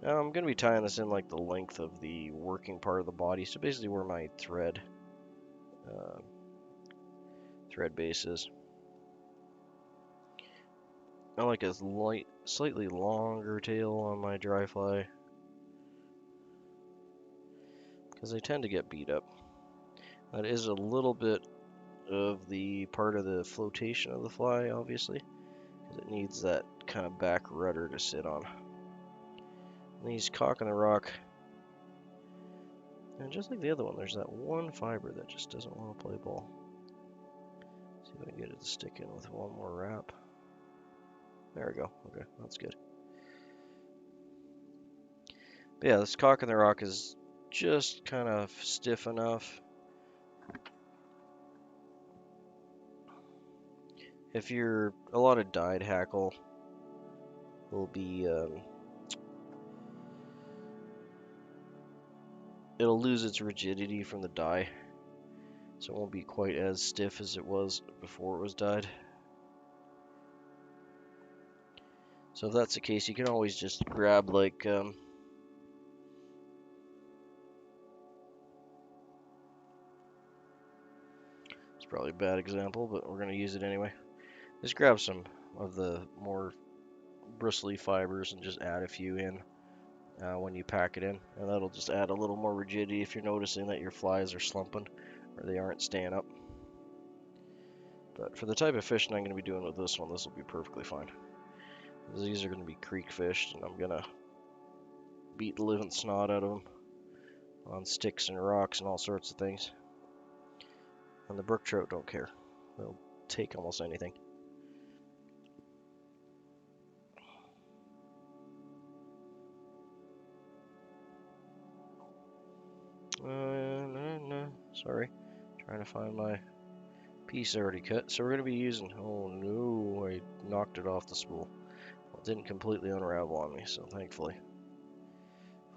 Now I'm gonna be tying this in like the length of the working part of the body, so basically where my thread base is. I like a slightly longer tail on my dry fly because they tend to get beat up. That is a little bit of the part of the flotation of the fly, obviously, because it needs that kind of back rudder to sit on. And these cock in the rock, and just like the other one, there's that one fiber that just doesn't want to play ball. See if I can get it to stick in with one more wrap. There we go. Okay, that's good. But yeah, this cock in the rock is just kind of stiff enough. If you're a lot of dyed hackle will be it'll lose its rigidity from the dye, so it won't be quite as stiff as it was before it was dyed. So if that's the case, you can always just grab like it's probably a bad example, but we're gonna use it anyway. Just grab some of the more bristly fibers and just add a few in when you pack it in, and that'll just add a little more rigidity if you're noticing that your flies are slumping or they aren't staying up. But for the type of fishing I'm going to be doing with this one, this will be perfectly fine. These are going to be creek fished, and I'm going to beat the living snot out of them on sticks and rocks and all sorts of things. And the brook trout don't care. They'll take almost anything. No, sorry. Trying to find my piece already cut. So we're going to be using, oh no, I knocked it off the spool. Well, it didn't completely unravel on me, so thankfully.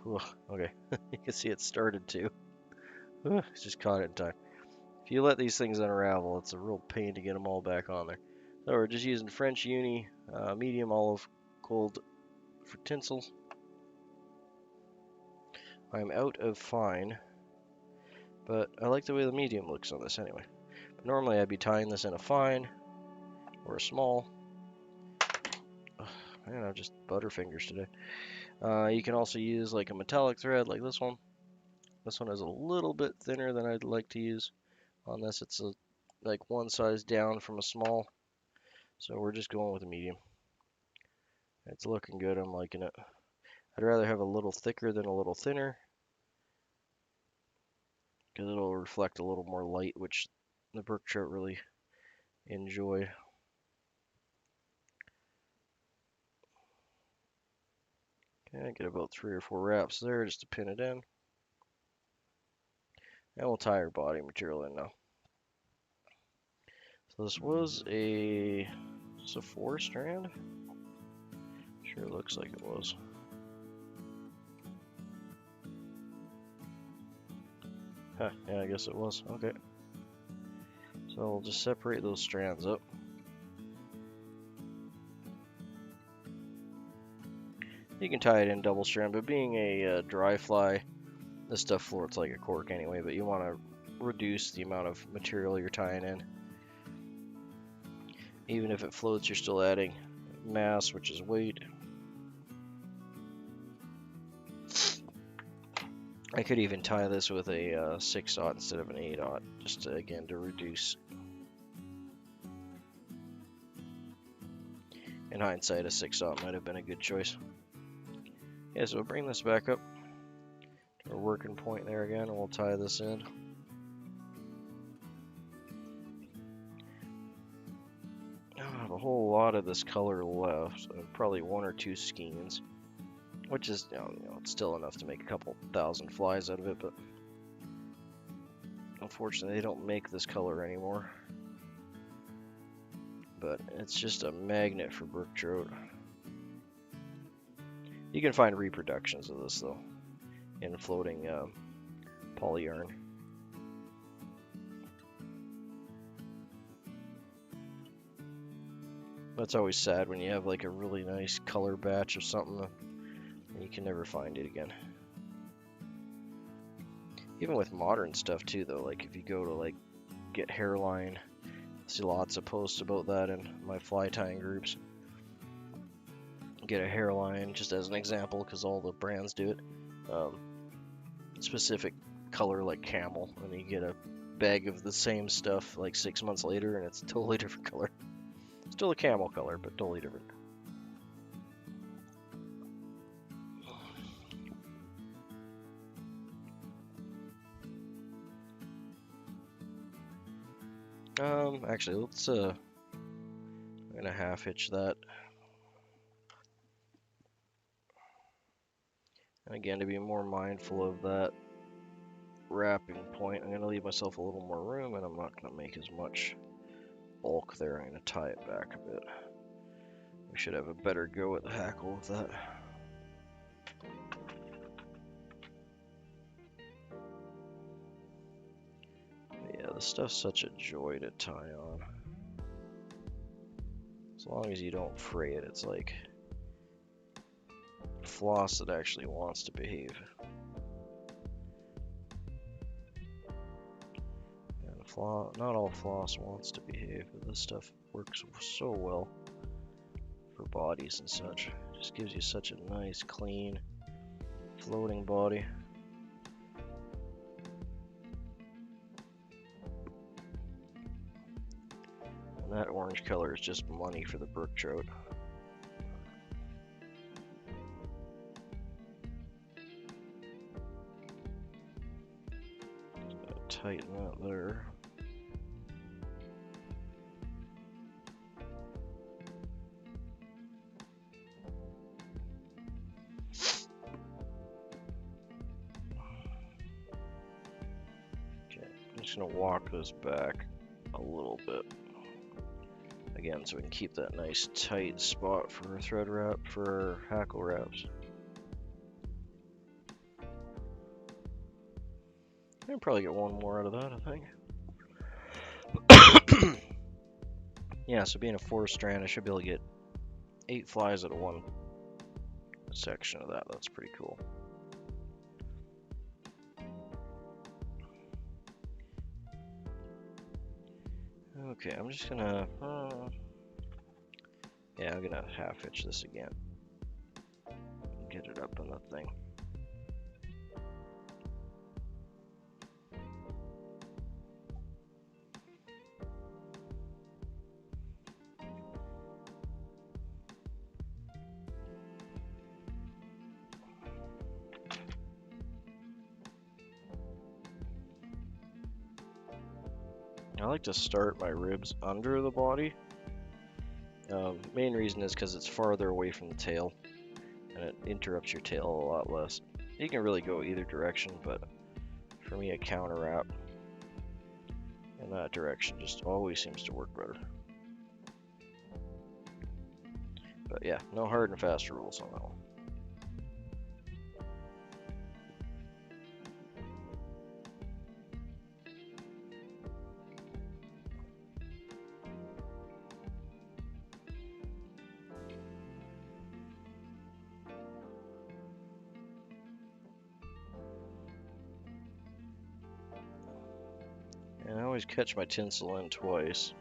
Whew, okay, you can see it started to. Just caught it in time. If you let these things unravel, it's a real pain to get them all back on there. So we're just using French Uni medium olive gold for tinsel. I'm out of fine, but I like the way the medium looks on this anyway. But normally I'd be tying this in a fine or a small. Man, I'm just butterfingers today. You can also use like a metallic thread like this one. This one is a little bit thinner than I'd like to use. On this, it's like one size down from a small. So we're just going with a medium. It's looking good, I'm liking it. I'd rather have a little thicker than a little thinner, because it'll reflect a little more light, which the brook trout really enjoy. Okay, get about 3 or 4 wraps there just to pin it in. And we'll tie our body material in now. So this was a 4 strand? Sure looks like it was. Huh, yeah, I guess it was. Okay. So we'll just separate those strands up. You can tie it in double strand, but being a dry fly, This stuff floats like a cork anyway, but you want to reduce the amount of material you're tying in. Even if it floats, you're still adding mass, which is weight. I could even tie this with a 6/0 instead of an 8/0, just to, again, to reduce. In hindsight, a 6/0 might have been a good choice. Yeah, so we'll bring this back up to our working point there again, and we'll tie this in. I don't have a whole lot of this color left, so probably 1 or 2 skeins, which is, it's still enough to make a couple thousand flies out of it, but unfortunately they don't make this color anymore. But it's just a magnet for brook trout. You can find reproductions of this though in floating poly yarn. That's always sad when you have like a really nice color batch of something and you can never find it again. Even with modern stuff too though, like if you go to like get hairline, I see lots of posts about that in my fly tying groups. Get a hairline just as an example because all the brands do it. Specific color like camel, and you get a bag of the same stuff like 6 months later and it's a totally different color. Still a camel color, but totally different. Actually, let's I'm gonna half hitch that. And again, to be more mindful of that wrapping point, I'm gonna leave myself a little more room, and I'm not gonna make as much bulk there. I'm gonna tie it back a bit. We should have a better go at the hackle with that. But yeah, this stuff's such a joy to tie on. As long as you don't fray it, it's like floss that actually wants to behave. And not all floss wants to behave, but this stuff works so well for bodies and such. It just gives you such a nice, clean, floating body. And that orange color is just money for the brook trout. Tighten that there. Okay, I'm just gonna walk this back a little bit. Again, so we can keep that nice tight spot for our thread wrap, for our hackle wraps. I can probably get one more out of that, I think. Yeah, so being a 4-strand, I should be able to get 8 flies out of one section of that. That's pretty cool. Okay, I'm just gonna, yeah, I'm gonna half hitch this again. Get it up on the thing. I like to start my ribs under the body. Main reason is because it's farther away from the tail and it interrupts your tail a lot less. You can really go either direction, but for me a counter wrap in that direction just always seems to work better. But yeah, no hard and fast rules on that one. always catch my tinsel in twice.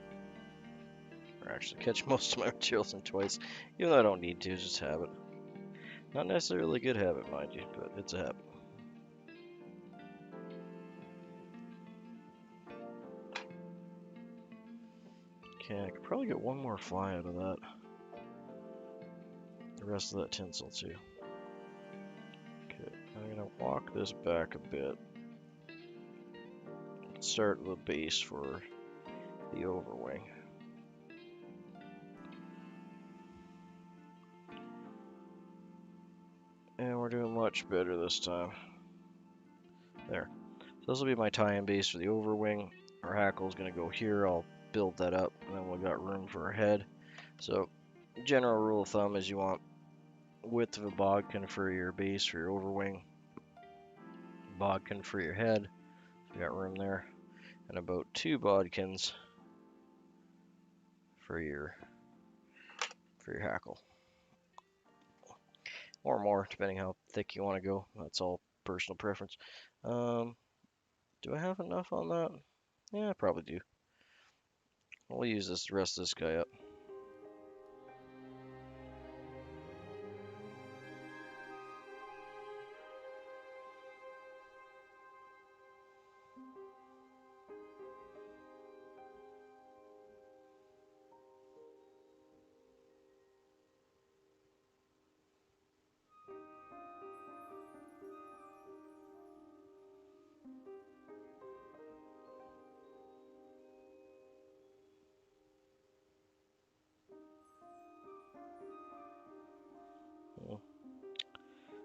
Or actually catch most of my materials in twice. Even though I don't need to, it's just habit. Not necessarily a good habit, mind you, but it's a habit. Okay, I could probably get one more fly out of that. The rest of that tinsel too. Okay, I'm gonna walk this back a bit. Start the base for the overwing. And we're doing much better this time. There. So this will be my tie-in base for the overwing. Our hackle is going to go here. I'll build that up, and then we've got room for our head. So, general rule of thumb is you want width of a bodkin for your base for your overwing, bodkin for your head. So we got room there, and about 2 bodkins for your hackle, or more, depending how thick you want to go. That's all personal preference. Do I have enough on that? Yeah, I probably do. We'll use the rest of this guy up.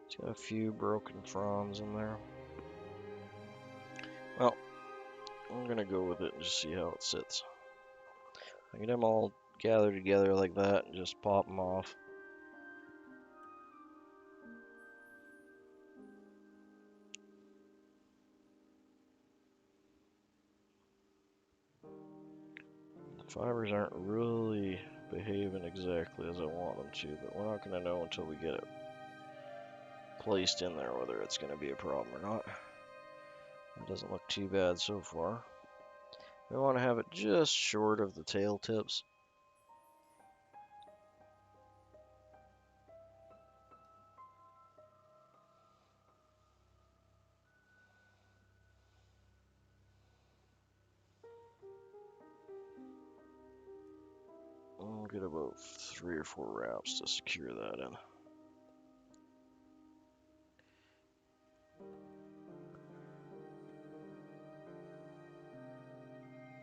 It's got a few broken fronds in there. Well, I'm gonna go with it and just see how it sits. I get them all gathered together like that and just pop them off. The fibers aren't really behaving exactly as I want them to, but we're not gonna know until we get it placed in there whether it's gonna be a problem or not. It doesn't look too bad so far. We want to have it just short of the tail tips. We'll get about 3 or 4 wraps to secure that in.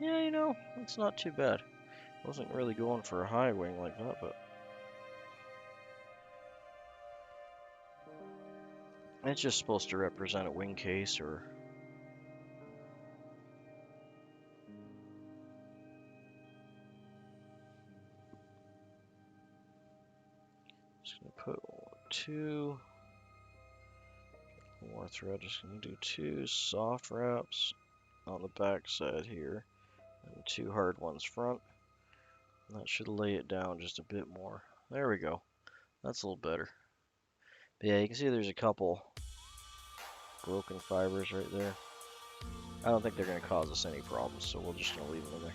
Yeah, you know, it's not too bad. Wasn't really going for a high wing like that, but it's just supposed to represent a wing case or just gonna put 2 more thread. Just gonna do 2 soft wraps on the back side here and 2 hard ones front. And that should lay it down just a bit more. There we go. That's a little better. But yeah, you can see there's a couple broken fibers right there. I don't think they're going to cause us any problems, so we're just going to leave them in there.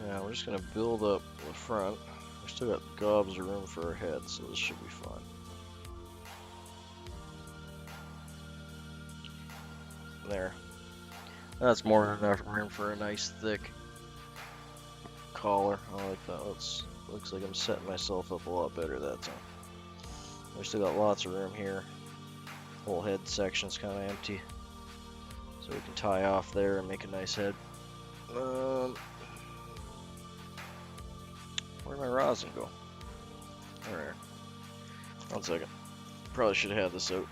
Yeah, we're just going to build up the front. We still got gobs of room for our head, so this should be fine. There. That's more than enough room for a nice thick collar. I like that. Looks like I'm setting myself up a lot better that time. We still got lots of room here. Whole head section's kind of empty, so we can tie off there and make a nice head. Where'd my rosin go? Alright. 1 second. Probably should have had this out.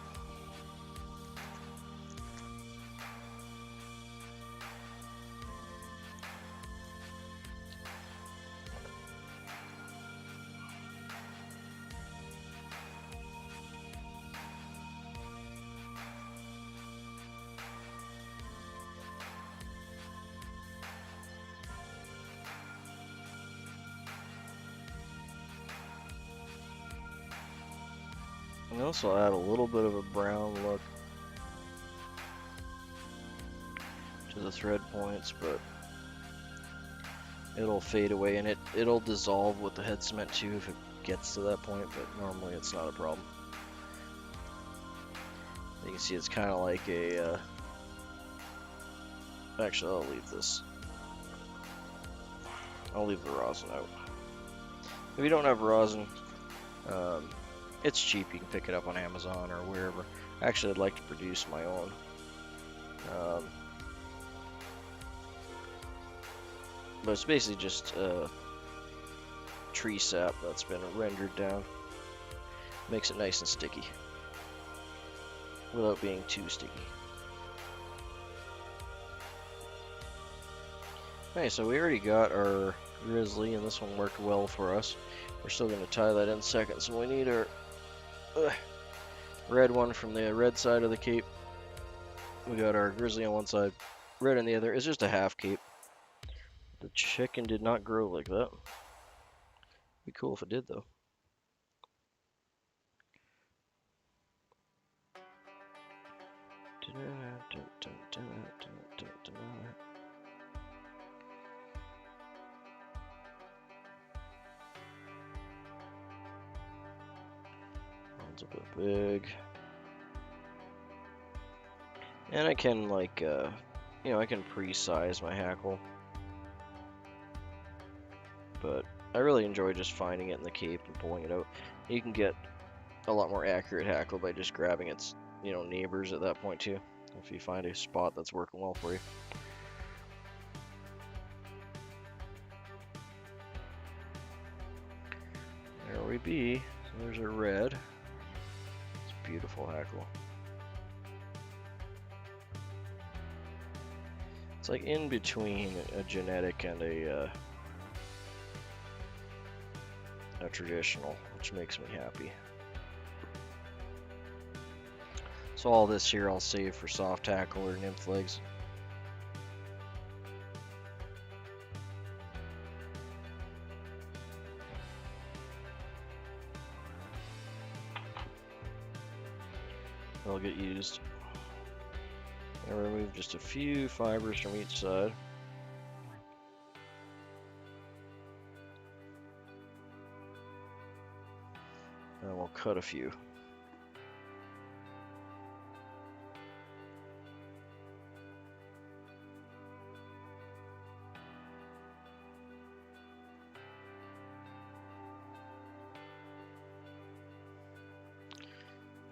And also add a little bit of a brown look to the thread points, but it'll fade away and it'll dissolve with the head cement too if it gets to that point, but normally it's not a problem. You can see it's kind of like a, actually I'll leave this. I'll leave the rosin out. If you don't have rosin, it's cheap. You can pick it up on Amazon or wherever. Actually, I'd like to produce my own. But it's basically just tree sap that's been rendered down. Makes it nice and sticky without being too sticky. Okay, so we already got our grizzly, and this one worked well for us. We're still going to tie that in second, so we need our red one from the red side of the cape. We got our grizzly on one side, red on the other. It's just a half cape. The chicken did not grow like that. Be cool if it did, though. One's a bit big. And I can, like, you know, I can pre-size my hackle. But I really enjoy just finding it in the cape and pulling it out. You can get a lot more accurate hackle by just grabbing its, you know, neighbors at that point too, if you find a spot that's working well for you. There we be. So there's a red. It's a beautiful hackle. It's like in between a genetic and a traditional, which makes me happy. So all this here I'll save for soft hackle or nymph legs. They'll get used. And remove just a few fibers from each side. And we'll cut a few.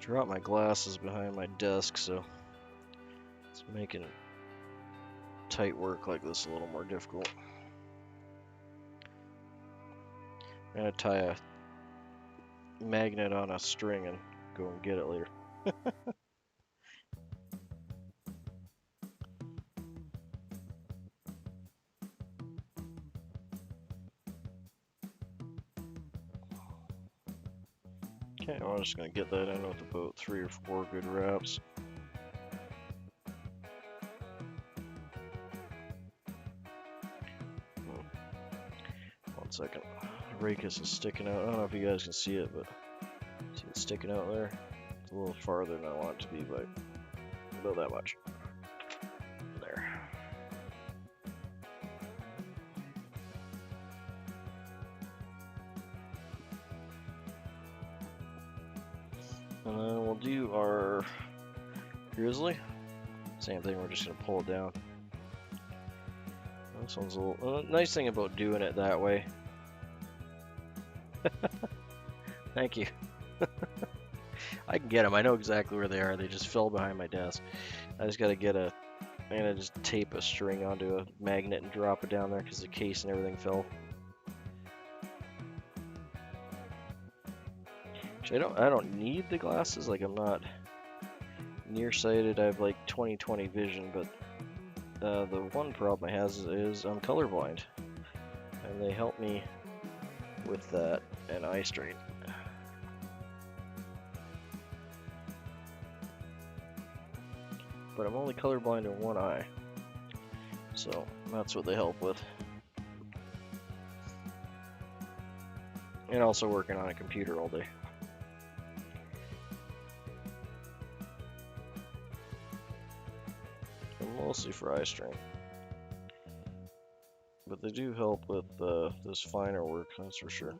Dropped my glasses behind my desk, so it's making tight work like this a little more difficult. I'm gonna tie a magnet on a string and go and get it later. Okay, I'm just gonna get that in with about 3 or 4 good wraps. One second. Rachis is sticking out. I don't know if you guys can see it, but see it sticking out there? It's a little farther than I want it to be, but about that much. There. And then we'll do our grizzly. Same thing, we're just going to pull it down. This one's a little... nice thing about doing it that way. Thank you. I can get them. I know exactly where they are. They just fell behind my desk. I just got to get a... I'm going to just tape a string onto a magnet and drop it down there because the case and everything fell. I don't need the glasses, like I'm not nearsighted, I have like 20/20 vision, but the one problem I have is I'm colorblind, and they help me with that and eye strain. But I'm only colorblind in one eye, so that's what they help with. And also working on a computer all day. mostly fry string. But they do help with this finer work, that's for sure.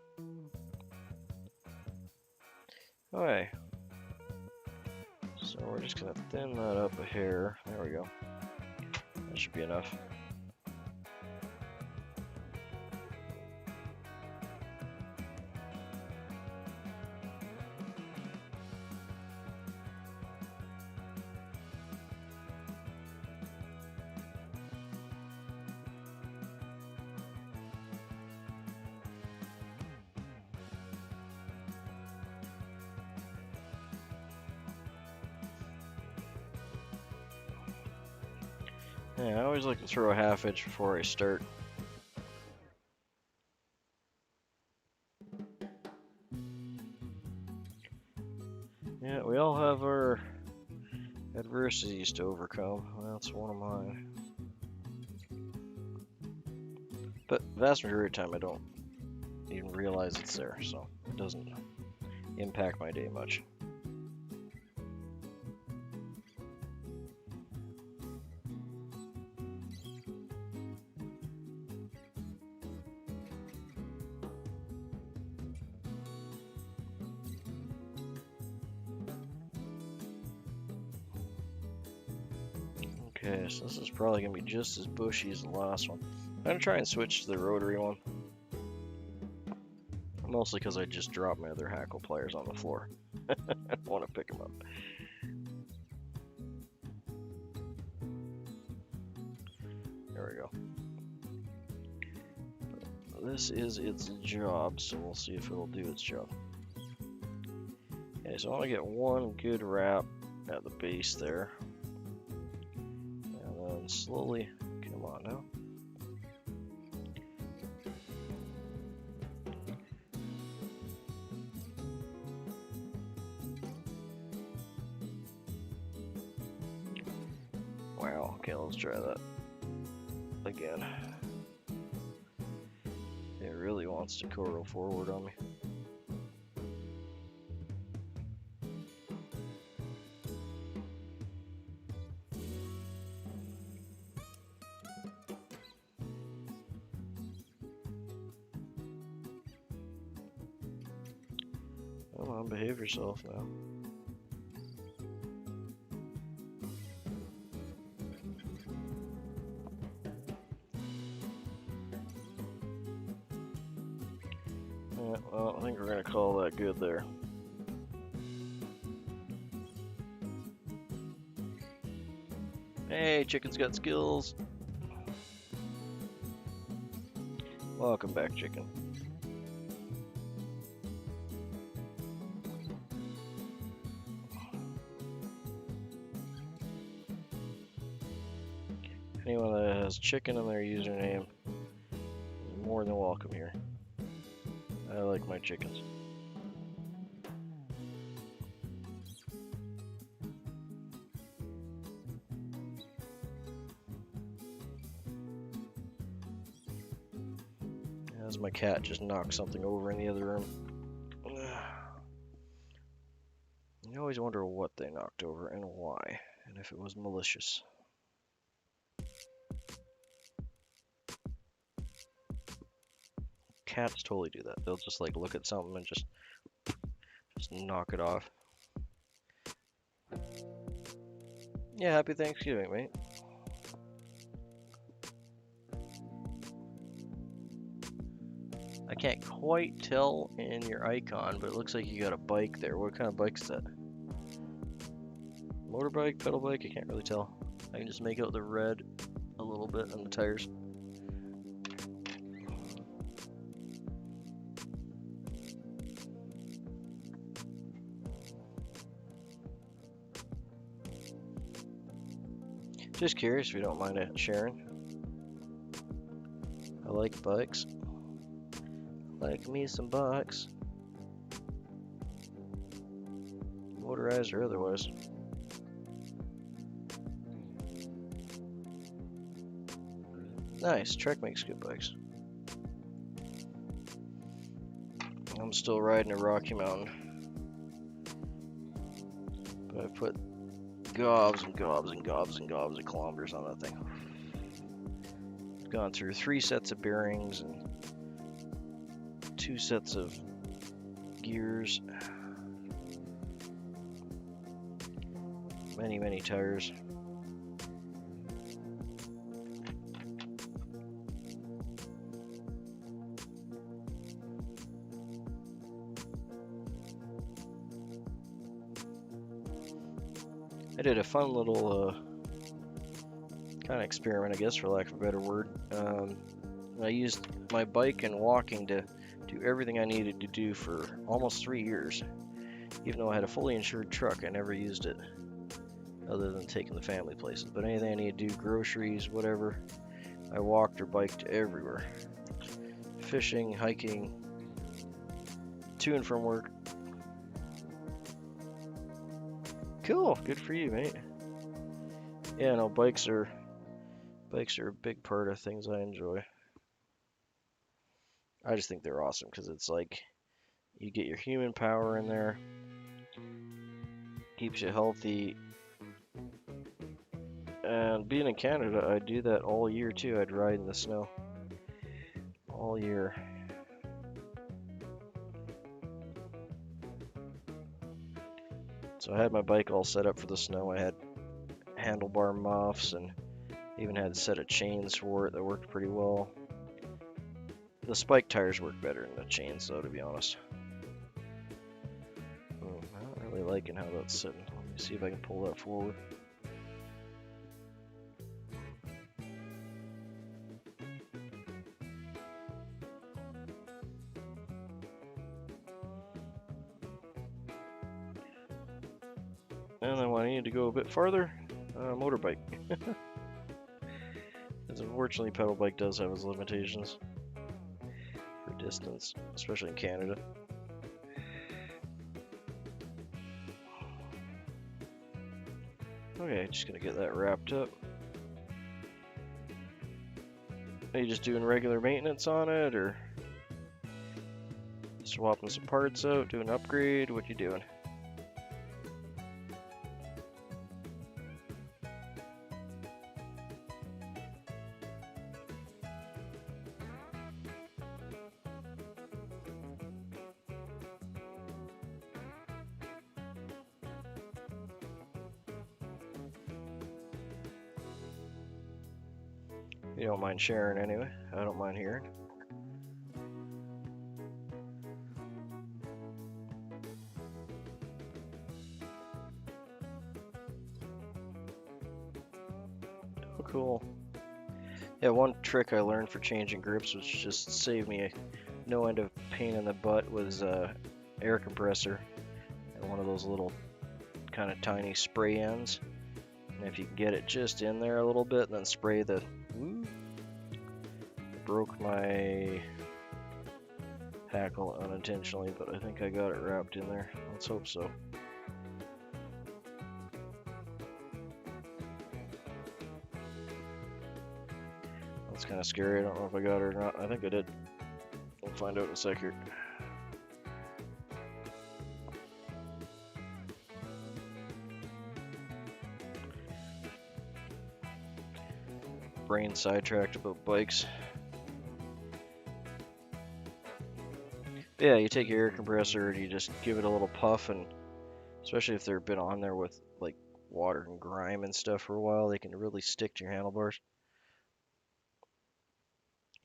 Okay. So we're just gonna thin that up a hair. There we go. That should be enough. Yeah, I always like to throw a half inch before I start. Yeah, we all have our adversities to overcome. That's one of mine. But the vast majority of the time I don't even realize it's there, so it doesn't impact my day much. Okay, so this is probably going to be just as bushy as the last one. I'm going to try and switch to the rotary one. Mostly because I just dropped my other hackle pliers on the floor. I want to pick them up. There we go. This is its job, so we'll see if it'll do its job. Okay, so I want to get one good wrap at the base there. And then slowly, come on now. Wow, okay, let's try that again. It really wants to curl forward on me. Come on, behave yourself now. Yeah, well, I think we're gonna call that good there. Hey, chicken's got skills. Welcome back, chicken. Anyone that has chicken in their username is more than welcome here. I like my chickens. As my cat just knocked something over in the other room. You always wonder what they knocked over and why, and if it was malicious. Cats totally do that. They'll just like look at something and just knock it off. Yeah, happy Thanksgiving, mate. I can't quite tell in your icon, but it looks like you got a bike there. What kind of bike is that? Motorbike, pedal bike? I can't really tell. I can just make out the red a little bit on the tires. Just curious if you don't mind sharing. I like bikes. Like me some bikes. Motorized or otherwise. Nice, Trek makes good bikes. I'm still riding a Rocky Mountain. But I put gobs and gobs and gobs and gobs of kilometers on that thing. Gone through 3 sets of bearings and 2 sets of gears. Many tires. I did a fun little kind of experiment, I guess, for lack of a better word. I used my bike and walking to do everything I needed to do for almost 3 years. Even though I had a fully insured truck, I never used it other than taking the family places. But anything I needed to do, groceries, whatever, I walked or biked everywhere. Fishing, hiking, to and from work. Cool, good for you, mate. Yeah, no, bikes are a big part of things I enjoy. I just think they're awesome because it's like you get your human power in there, keeps you healthy. And being in Canada, I do that all year too. I'd ride in the snow all year. So I had my bike all set up for the snow. I had handlebar muffs and even had a set of chains for it that worked pretty well. The spike tires work better than the chains though, to be honest. I'm not really liking how that's sitting. Let me see if I can pull that forward. And then when I need to go a bit farther, motorbike. Because unfortunately, pedal bike does have its limitations for distance, especially in Canada. Okay, just gonna get that wrapped up. Are you just doing regular maintenance on it, or swapping some parts out, doing an upgrade? What you doing? You don't mind sharing anyway. I don't mind hearing. Oh, cool. Yeah, one trick I learned for changing grips, which just saved me no end of pain in the butt, was air compressor and one of those little kind of tiny spray ends. And if you can get it just in there a little bit and then spray the... Ooh, broke my hackle unintentionally, but I think I got it wrapped in there. Let's hope so. That's kind of scary. I don't know if I got it or not. I think I did. We'll find out in a second. Brain sidetracked about bikes. Yeah, you take your air compressor and you just give it a little puff, and especially if they've been on there with like water and grime and stuff for a while, they can really stick to your handlebars.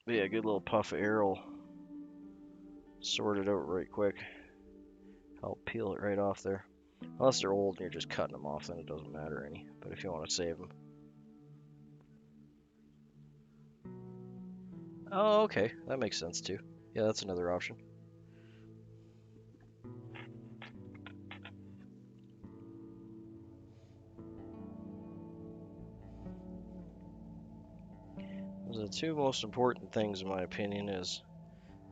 But yeah, a good little puff of air will sort it out right quick. Help peel it right off there. Unless they're old and you're just cutting them off, then it doesn't matter any. But if you want to save them. Oh, okay. That makes sense too. Yeah, that's another option. The two most important things in my opinion is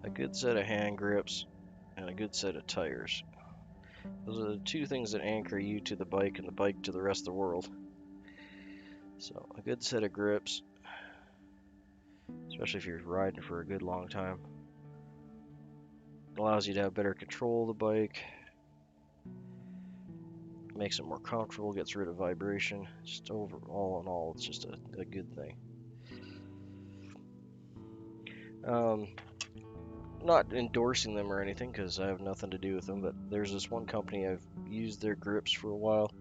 a good set of hand grips and a good set of tires. Those are the two things that anchor you to the bike and the bike to the rest of the world. So a good set of grips, especially if you're riding for a good long time, allows you to have better control of the bike. makes it more comfortable, gets rid of vibration. Just all in all, it's just a good thing. Not endorsing them or anything because I have nothing to do with them, but there's this one company I've used their grips for a while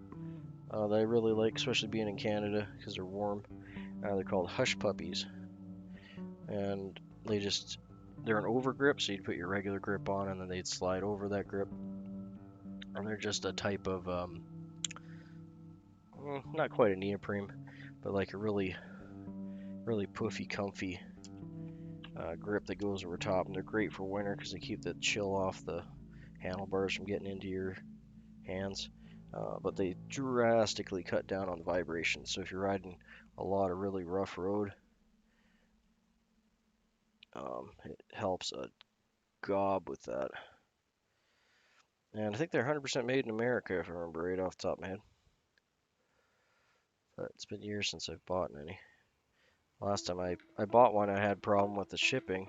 that I really like, especially being in Canada because they're warm. They're called Hush Puppies, and they're an over grip, so you'd put your regular grip on and then they'd slide over that grip. And they're just a type of not quite a neoprene, but like a really puffy, comfy grip that goes over top, and they're great for winter because they keep the chill off the handlebars from getting into your hands. But they drastically cut down on the vibration, so if you're riding a lot of really rough road, it helps a gob with that. And I think they're 100% made in America, if I remember right off the top of my head. But it's been years since I've bought any. Last time I bought one, I had a problem with the shipping,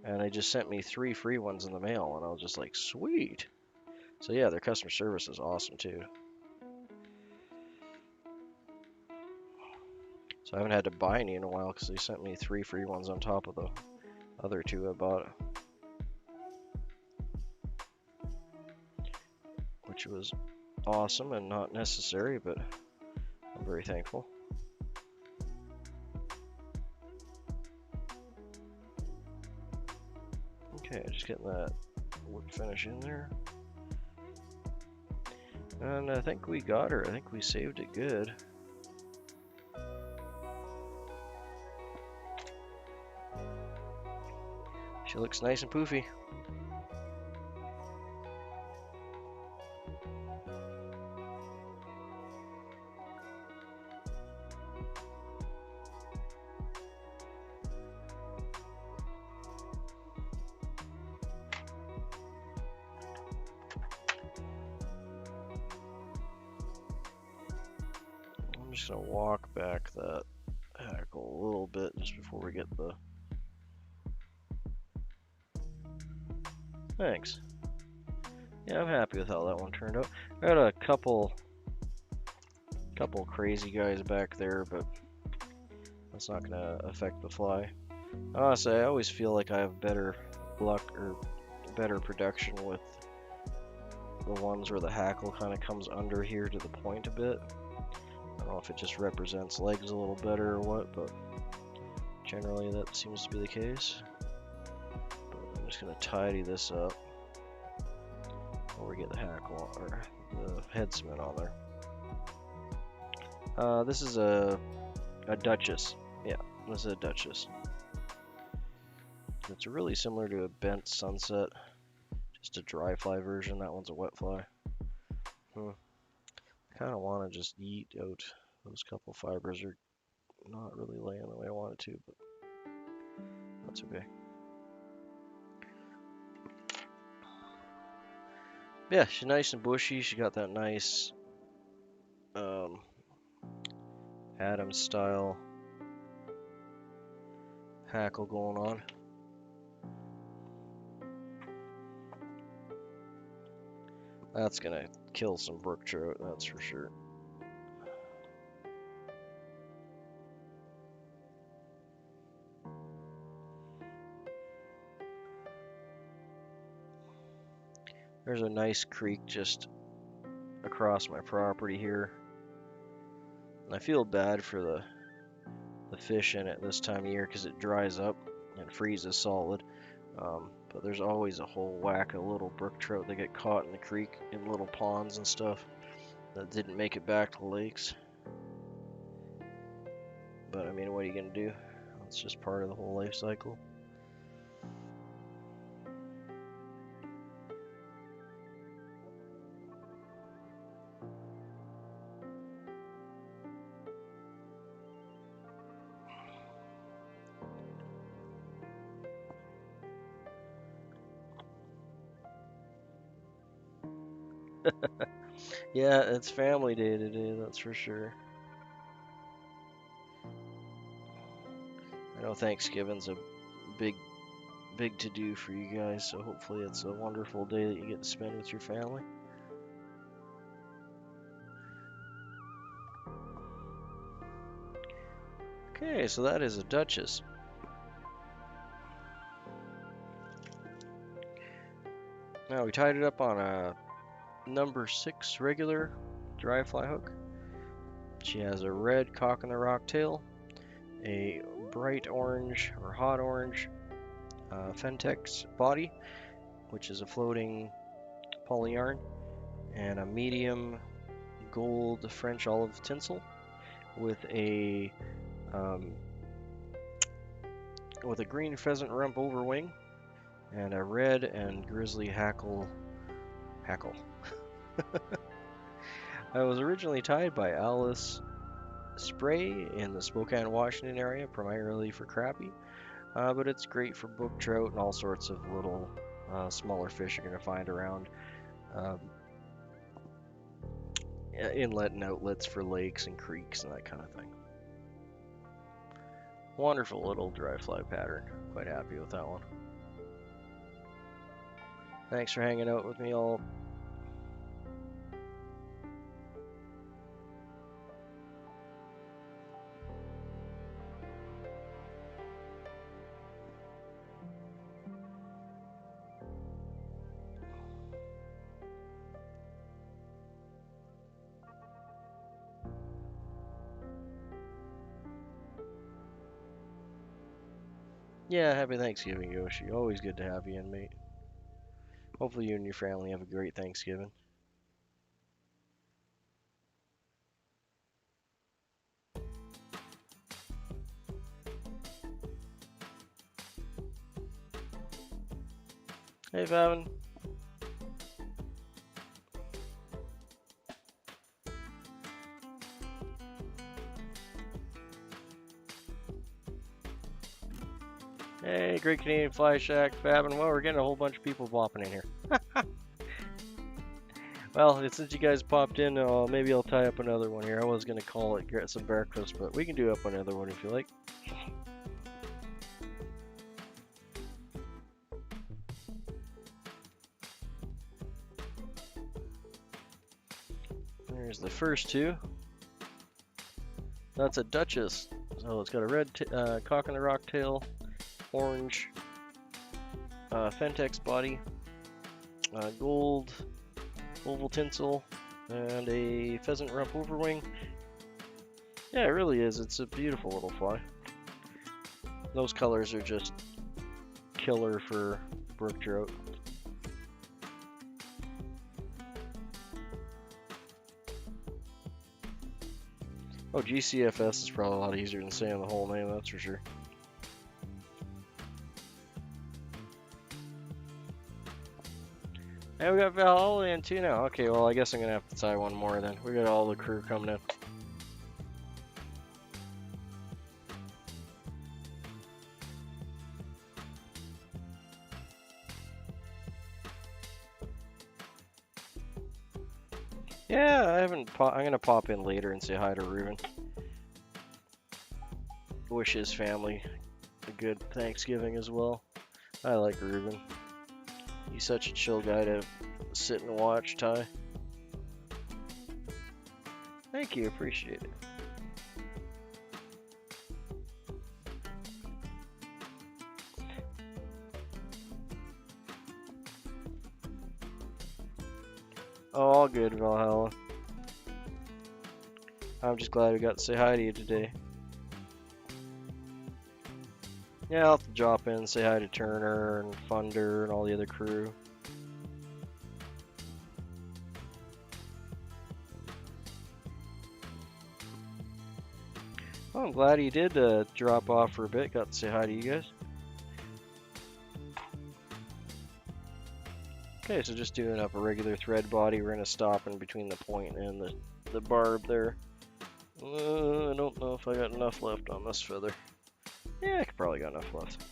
and they just sent me 3 free ones in the mail, and I was just like, sweet. So yeah, their customer service is awesome too. So I haven't had to buy any in a while because they sent me 3 free ones on top of the other 2 I bought, which was awesome and not necessary, but I'm very thankful. Okay, just getting that wood finish in there. And I think we got her. I think we saved it good. She looks nice and poofy. I'm just gonna walk back that hackle a little bit just before we get the... Thanks. Yeah, I'm happy with how that one turned out. I got a couple crazy guys back there, but that's not gonna affect the fly. Honestly, I always feel like I have better luck or better production with the ones where the hackle kind of comes under here to the point a bit. I don't know if it just represents legs a little better or what, but generally that seems to be the case. But I'm just gonna tidy this up before we get the hackle or the head cement on there. This is a Duchess. Yeah, this is a Duchess. It's really similar to a bent sunset, just a dry fly version. That one's a wet fly. I kind of want to just yeet out those couple fibers. Are not really laying the way I want it to, but that's okay. Yeah, she's nice and bushy. She got that nice Adam style hackle going on. That's gonna kill some brook trout, that's for sure. There's a nice creek just across my property here. And I feel bad for the fish in it this time of year because it dries up and freezes solid. But there's always a whole whack of little brook trout that get caught in the creek in little ponds and stuff that didn't make it back to the lakes. But I mean, what are you gonna do? It's just part of the whole life cycle. Yeah, it's family day today, that's for sure. I know Thanksgiving's a big to do for you guys, so hopefully it's a wonderful day that you get to spend with your family. Okay, so that is a Duchess. Now we tied it up on a number 6 regular dry fly hook. She has a red cock in the rock tail, a bright orange or hot orange Fentex body, which is a floating poly yarn, and a medium gold French olive tinsel with a green pheasant rump overwing and a red and grizzly hackle. I was originally tied by Alice Spray in the Spokane, Washington area, primarily for crappie, but it's great for brook trout and all sorts of little smaller fish you're going to find around inlet and outlets for lakes and creeks and that kind of thing. Wonderful little dry fly pattern. Quite happy with that one. Thanks for hanging out with me all. Yeah, happy Thanksgiving, Yoshi. Always good to have you in, mate. Hopefully you and your family have a great Thanksgiving. Hey, Favin. Hey, Great Canadian Fly Shack, Favin. Well, we're getting a whole bunch of people bopping in here. Well, since you guys popped in, maybe I'll tie up another one here. I was going to call it get some breakfast, but we can do up another one if you like. There's the first two. That's a Duchess. So it's got a red cock in the rock tail, orange Fentex body, gold oval tinsel, and a pheasant rump overwing. Yeah, it really is. It's a beautiful little fly. Those colors are just killer for brook trout. Oh, GCFS is probably a lot easier than saying the whole name, that's for sure. Hey, we got Val in too now. Okay, well, I guess I'm gonna have to tie one more then. We got all the crew coming in. Yeah, I haven't. I'm gonna pop in later and say hi to Ruben. Wish his family a good Thanksgiving as well. I like Ruben. He's such a chill guy to sit and watch, Ty. Thank you, appreciate it. Oh, all good, Valhalla. I'm just glad we got to say hi to you today. Yeah, I'll have to drop in and say hi to Turner and Funder and all the other crew. Oh, I'm glad he did drop off for a bit. Got to say hi to you guys. Okay, so just doing up a regular thread body. We're going to stop in between the point and the barb there. I don't know if I got enough left on this feather. Yeah, I could probably got enough left.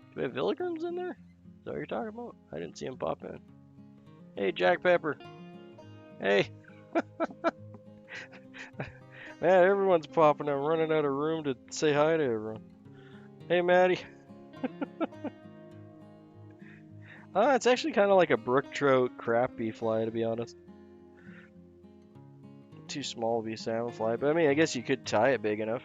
Do we have Villigrams in there? Is that what you're talking about? I didn't see him pop in. Hey, Jack Pepper. Hey. Man, everyone's popping up, running out of room to say hi to everyone. Hey, Maddie. It's actually kind of like a brook trout crappie fly, to be honest. Too small to be a salmon fly, but I mean, I guess you could tie it big enough.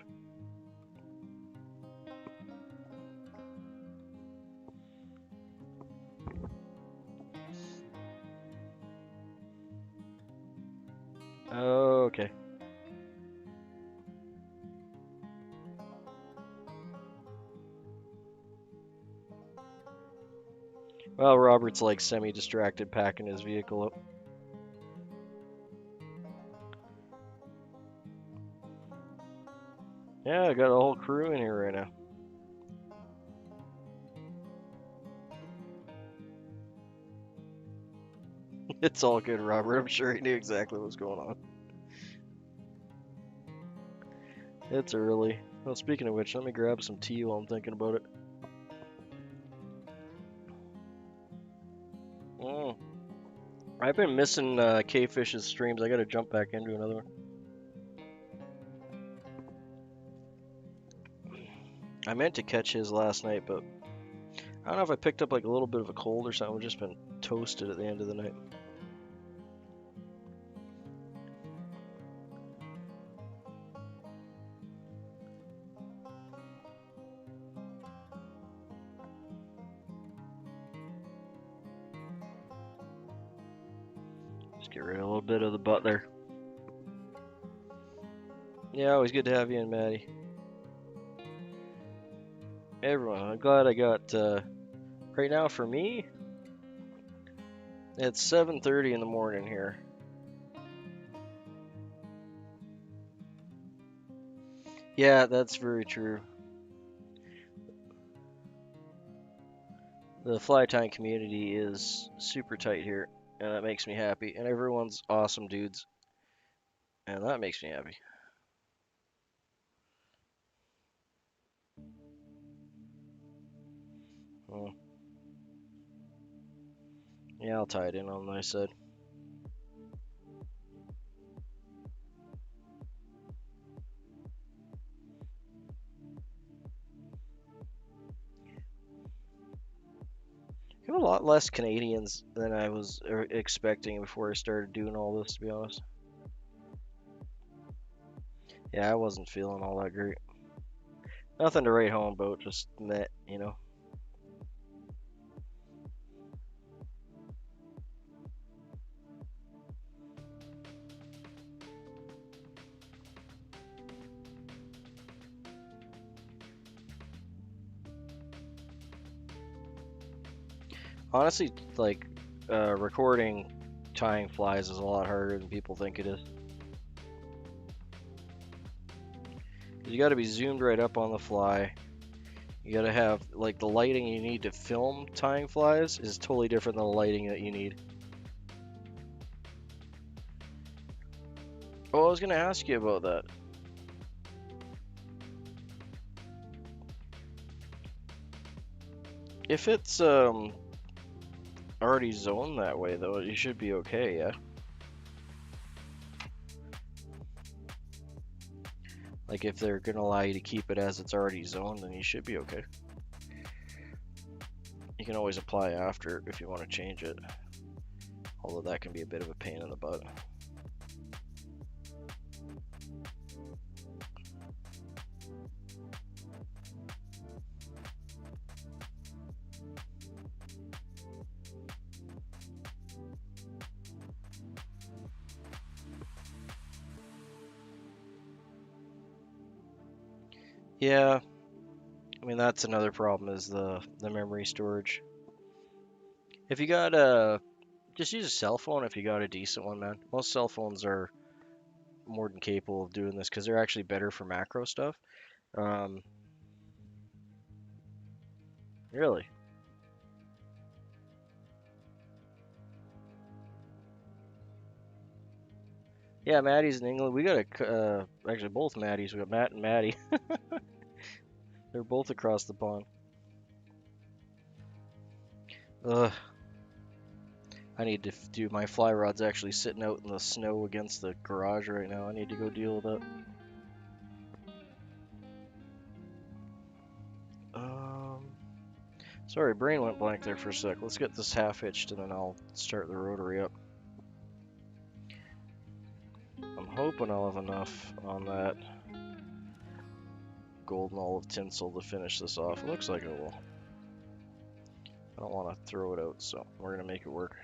Oh, okay. Well, Robert's like semi-distracted packing his vehicle up. Yeah, I got a whole crew in here right now. It's all good, Robert. I'm sure he knew exactly what was going on. It's early. Well, speaking of which, let me grab some tea while I'm thinking about it. Mm. I've been missing K-Fish's streams. I gotta jump back into another one. I meant to catch his last night, but I don't know if I picked up like a little bit of a cold or something. I've just been toasted at the end of the night. Just get rid of a little bit of the butt there. Yeah, always good to have you in, Maddie. Everyone, I'm glad I got, right now for me, it's 7:30 in the morning here. Yeah, that's very true. The fly tying community is super tight here, and that makes me happy. And everyone's awesome dudes, and that makes me happy. Oh, yeah, I'll tie it in on my side. We have a lot less Canadians than I was expecting before I started doing all this, to be honest. Yeah, I wasn't feeling all that great. Nothing to write home about, just met, you know. Honestly, like, recording tying flies is a lot harder than people think it is. You got to be zoomed right up on the fly. You got to have, like, the lighting you need to film tying flies is totally different than the lighting that you need. Oh, I was gonna ask you about that. If it's already zoned that way, though, you should be okay, yeah? Like, if they're gonna allow you to keep it as it's already zoned, then you should be okay. You can always apply after if you want to change it, although that can be a bit of a pain in the butt. Yeah, I mean that's another problem is the memory storage. If you got a just use a cell phone if you got a decent one, man. Most cell phones are more than capable of doing this because they're actually better for macro stuff. Um, really? Yeah, Maddie's in England. We got actually both Maddies. We got Matt and Maddie. They're both across the pond. Ugh. I need to do my fly rod's actually sitting out in the snow against the garage right now. I need to go deal with that. Sorry, brain went blank there for a sec. Let's get this half hitched and then I'll start the rotary up. I'm hoping I'll have enough on that golden olive tinsel to finish this off. It looks like it will. I don't want to throw it out, so we're going to make it work.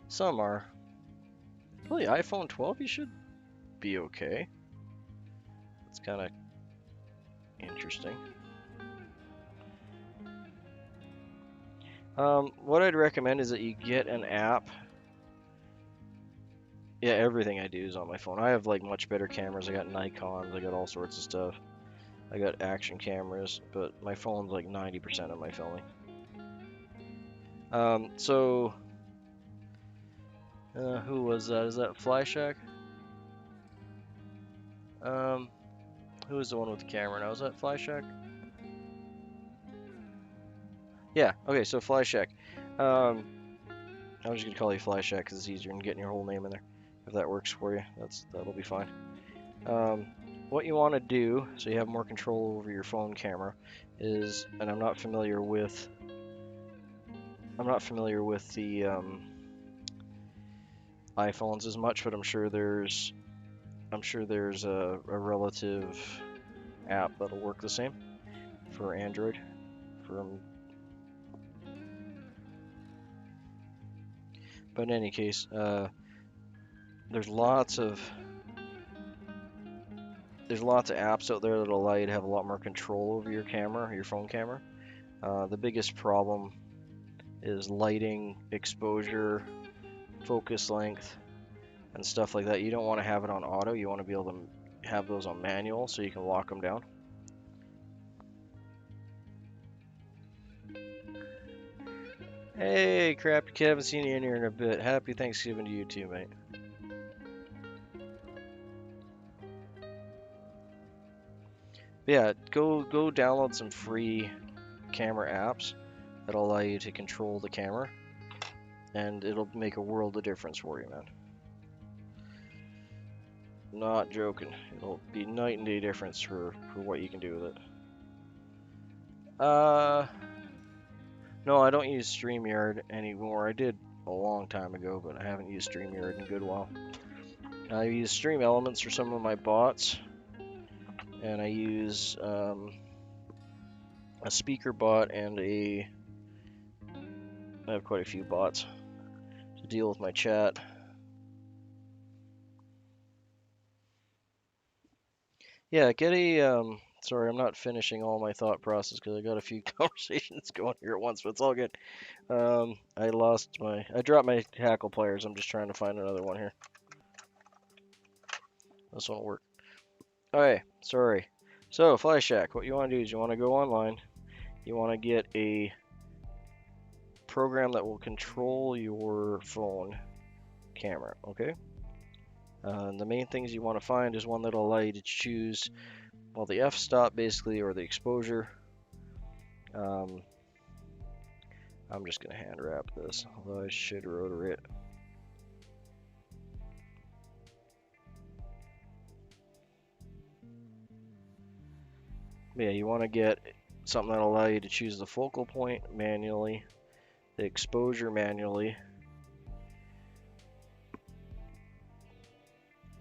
Some are. Really, iPhone 12, you should be okay. It's kind of interesting. What I'd recommend is that you get an app. Yeah, everything I do is on my phone. I have like much better cameras. I got Nikons, I got all sorts of stuff. I got action cameras, but my phone's like 90% of my filming. Who was that? Is that Fly Shack? Who was the one with the camera now? Is that Fly Shack? Yeah, okay, so Fly Shack. I'm just gonna call you Fly Shack because it's easier than getting your whole name in there. If that works for you, that'll be fine. What you want to do, so you have more control over your phone camera, is, and I'm not familiar with the iPhones as much, but I'm sure there's a relative app that'll work the same for Android. But in any case, there's lots of apps out there that allow you to have a lot more control over your camera, your phone camera. The biggest problem is lighting, exposure, focus length, and stuff like that. You don't want to have it on auto. You want to be able to have those on manual so you can lock them down. Hey, Crafty Kid, haven't seen you in here in a bit. Happy Thanksgiving to you too, mate. Yeah, go download some free camera apps that'll allow you to control the camera, and it'll make a world of difference for you, man. Not joking. It'll be night and day difference for what you can do with it. No, I don't use StreamYard anymore. I did a long time ago, but I haven't used StreamYard in a good while. I use Stream Elements for some of my bots, and I use a speaker bot and I have quite a few bots to deal with my chat. Yeah, get a sorry, I'm not finishing all my thought process because I got a few conversations going here at once, but it's all good. I dropped my hackle pliers. I'm just trying to find another one here. This one will work. Okay, sorry. So, Fly Shack, what you want to do is you want to go online. You want to get a program that will control your phone camera, okay? The main things you want to find is one that'll allow you to choose, well, the f-stop basically, or the exposure. I'm just going to hand wrap this, although I should rotary it. But yeah, you want to get something that'll allow you to choose the focal point manually, the exposure manually,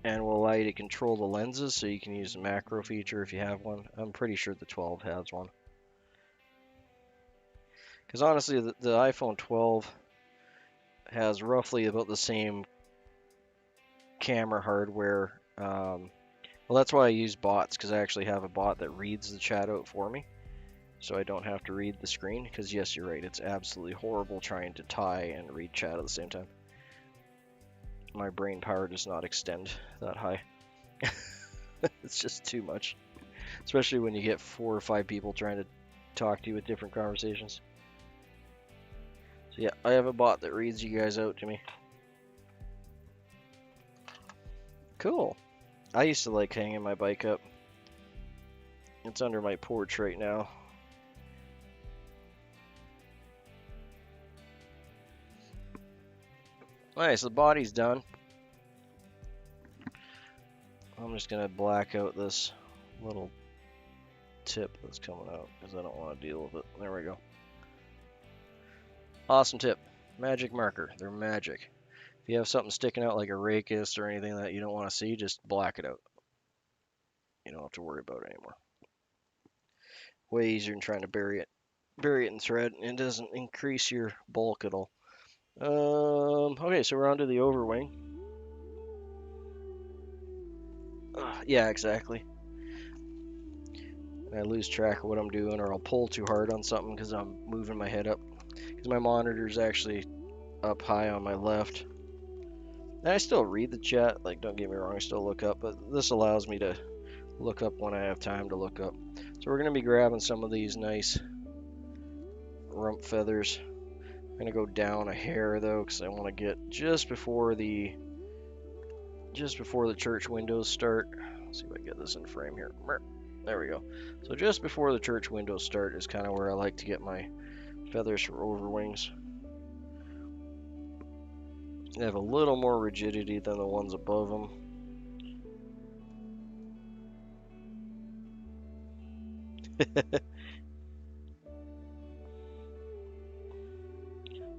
and will allow you to control the lenses, so you can use the macro feature if you have one. I'm pretty sure the 12 has one. Because honestly, the iPhone 12 has roughly about the same camera hardware. Well, that's why I use bots, because I actually have a bot that reads the chat out for me, so I don't have to read the screen. Because yes, you're right, it's absolutely horrible trying to tie and read chat at the same time. My brain power does not extend that high. It's just too much, especially when you get 4 or 5 people trying to talk to you with different conversations. So yeah, I have a bot that reads you guys out to me. Cool. I used to like hanging my bike up. It's under my porch right now. Alright, so the body's done. I'm just gonna black out this little tip that's coming out because I don't want to deal with it. There we go. Awesome tip. Magic marker. They're magic. If you have something sticking out like a rachis or anything that you don't want to see, just black it out. You don't have to worry about it anymore. Way easier than trying to bury it in thread, and it doesn't increase your bulk at all. Okay, so we're on to the overwing. Yeah, exactly. I lose track of what I'm doing, or I'll pull too hard on something because I'm moving my head up. Because my monitor's actually up high on my left. And I still read the chat, like don't get me wrong, I still look up, but this allows me to look up when I have time to look up. So we're going to be grabbing some of these nice rump feathers. I'm going to go down a hair though, because I want to get just before the church windows start. Let's see if I can get this in frame here. There we go. So just before the church windows start is kind of where I like to get my feathers for overwings. They have a little more rigidity than the ones above them.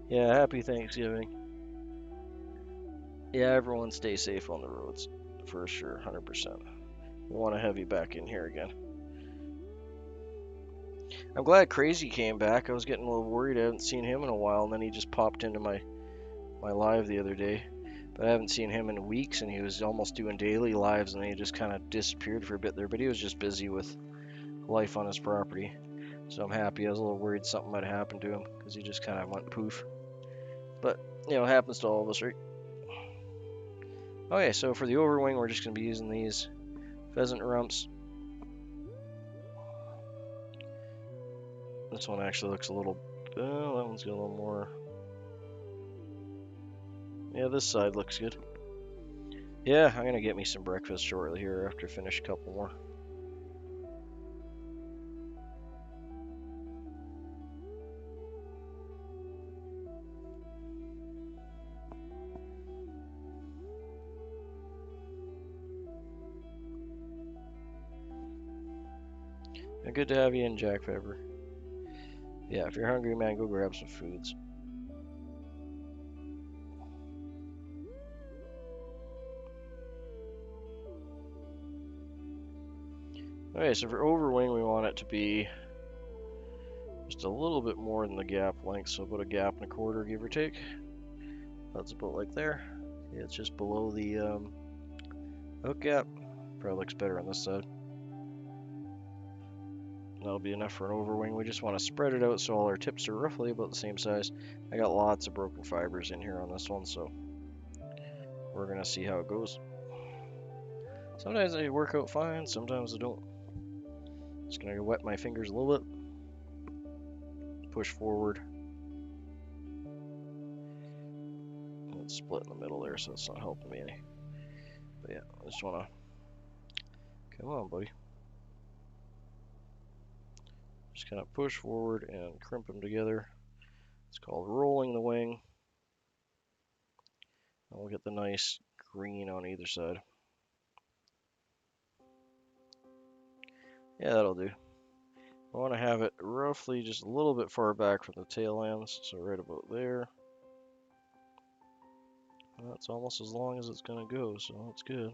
Yeah, happy Thanksgiving. Yeah, everyone stay safe on the roads, for sure, 100%. We want to have you back in here again. I'm glad Crazy came back. I was getting a little worried. I haven't seen him in a while, and then he just popped into my live the other day. But I haven't seen him in weeks, and he was almost doing daily lives, and then he just kind of disappeared for a bit there. But he was just busy with life on his property. So I'm happy. I was a little worried something might have happened to him, because he just kind of went poof. But, you know, it happens to all of us, right? Okay, so for the overwing, we're just going to be using these pheasant rumps. This one actually looks a little, that one's got a little more. Yeah, this side looks good. Yeah, I'm gonna get me some breakfast shortly here after I finish a couple more. Good to have you in, Jack Pepper. Yeah, if you're hungry, man, go grab some foods. Okay, so for overwing, we want it to be just a little bit more than the gap length, so about a gap and a quarter, give or take. That's about like there. Yeah, it's just below the hook gap. Probably looks better on this side. That'll be enough for an overwing. We just want to spread it out so all our tips are roughly about the same size. I got lots of broken fibers in here on this one, so we're gonna see how it goes. Sometimes they work out fine, sometimes they don't. Just gonna wet my fingers a little bit. Push forward. It's split in the middle there, so it's not helping me any. But yeah, I just wanna, come on, buddy. Just kind of push forward and crimp them together. It's called rolling the wing. And we'll get the nice green on either side. Yeah, that'll do. I want to have it roughly just a little bit far back from the tail ends, so right about there. And that's almost as long as it's going to go, so that's good.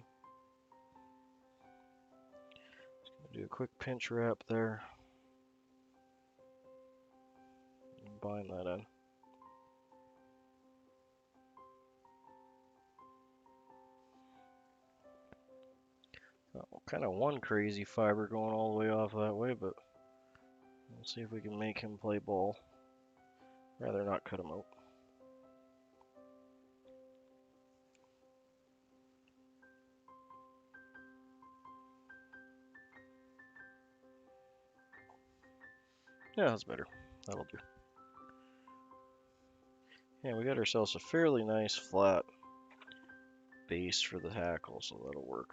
Just going to do a quick pinch wrap there. And bind that in. Kind of one crazy fiber going all the way off that way, but we'll see if we can make him play ball. Rather not cut him out. Yeah, that's better. That'll do. Yeah, we got ourselves a fairly nice flat base for the hackle, so that'll work.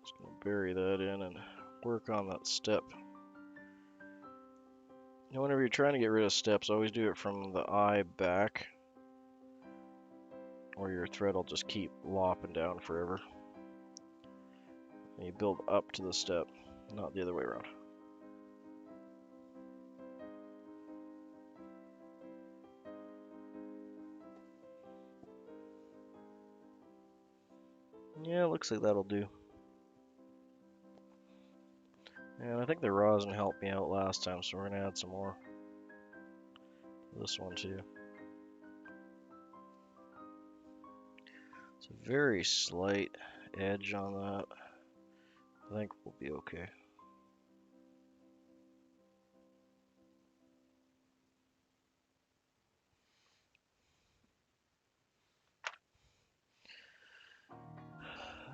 Just gonna bury that in and work on that step. Whenever you're trying to get rid of steps, always do it from the eye back, or your thread will just keep lopping down forever. And you build up to the step, not the other way around. Yeah, looks like that'll do. And I think the rosin helped me out last time, so we're gonna add some more. This one too. It's a very slight edge on that. I think we'll be okay.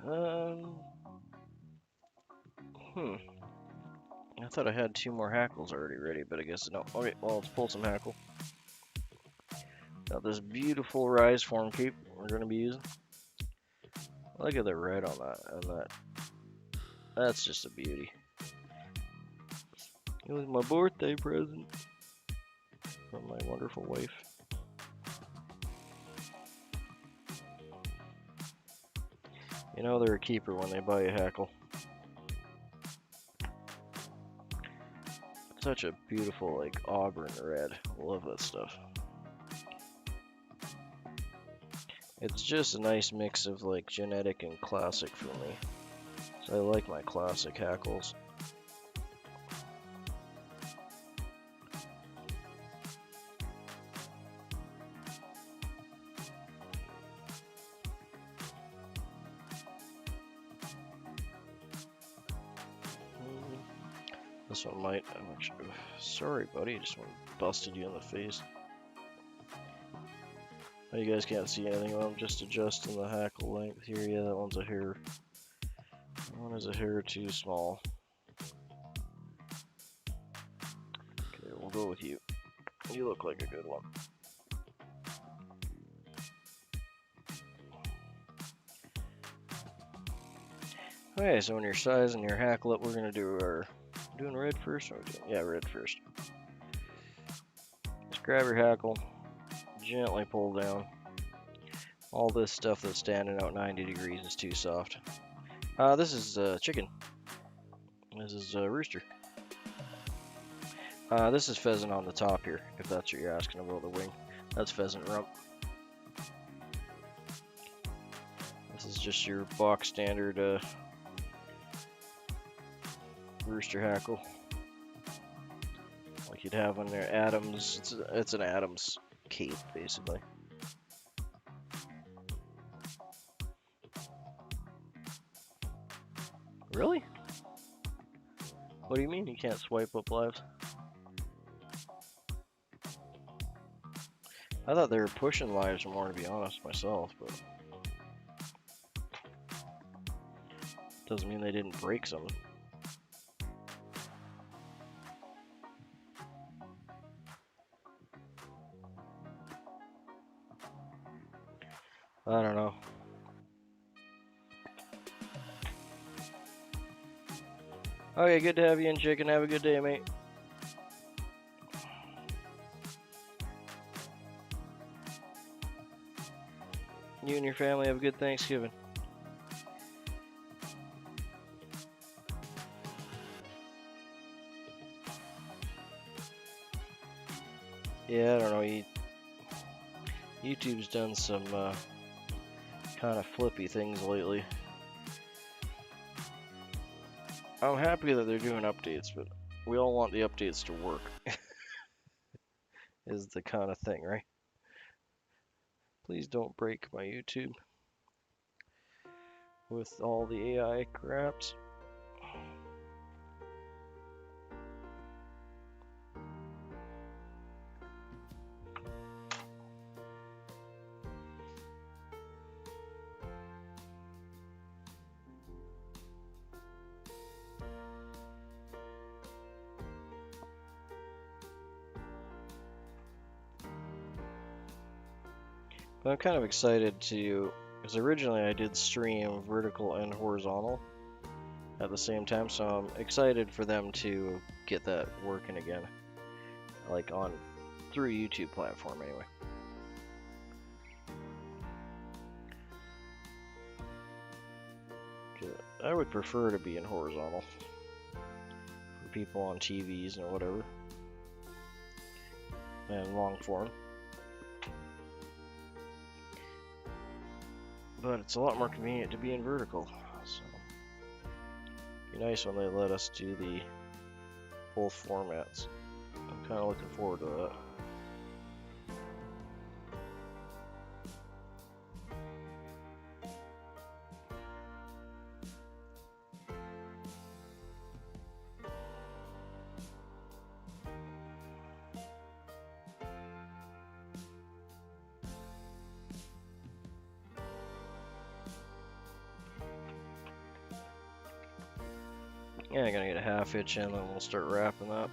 Um, I thought I had 2 more hackles already ready, but I guess no. Okay, well, let's pull some hackle. Got this beautiful rise form cape we're going to be using. Look at the red on that, and that. That's just a beauty. It was my birthday present from my wonderful wife. You know they're a keeper when they buy a hackle. Such a beautiful, like, auburn red. I love that stuff. It's just a nice mix of, like, genetic and classic for me. So I like my classic hackles. This one might. I'm actually, sorry, buddy. Just busted you in the face. Oh, you guys can't see anything. Well, I'm just adjusting the hackle length here. Yeah, that one's a hair. That one is a hair too small. Okay, we'll go with you. You look like a good one. Okay, so when you're sizing your hackle up, we're gonna do our. Doing red first? Or yeah, red first. Just grab your hackle, gently pull down. All this stuff that's standing out 90 degrees is too soft. This is chicken. This is rooster. This is pheasant on the top here, if that's what you're asking about the wing. That's pheasant rump. This is just your box standard rooster hackle, like you'd have on their Adams. It's an Adams cape, basically. Really? What do you mean you can't swipe up lives? I thought they were pushing lives more, to be honest, myself, but doesn't mean they didn't break something. I don't know. Okay, good to have you in, chicken. Have a good day, mate. You and your family have a good Thanksgiving. Yeah, I don't know. YouTube's done some kind of flippy things lately. I'm happy that they're doing updates, but we all want the updates to work. Is the kind of thing, right? Please don't break my YouTube with all the AI craps. But I'm kind of excited to, because originally I did stream vertical and horizontal at the same time, so I'm excited for them to get that working again. like on through a YouTube platform anyway. I would prefer to be in horizontal for people on TVs and whatever, and long form. But it's a lot more convenient to be in vertical, so it'd be nice when they let us do the both formats. I'm kind of looking forward to that. Yeah, I'm gonna get a half hitch in, then we'll start wrapping up.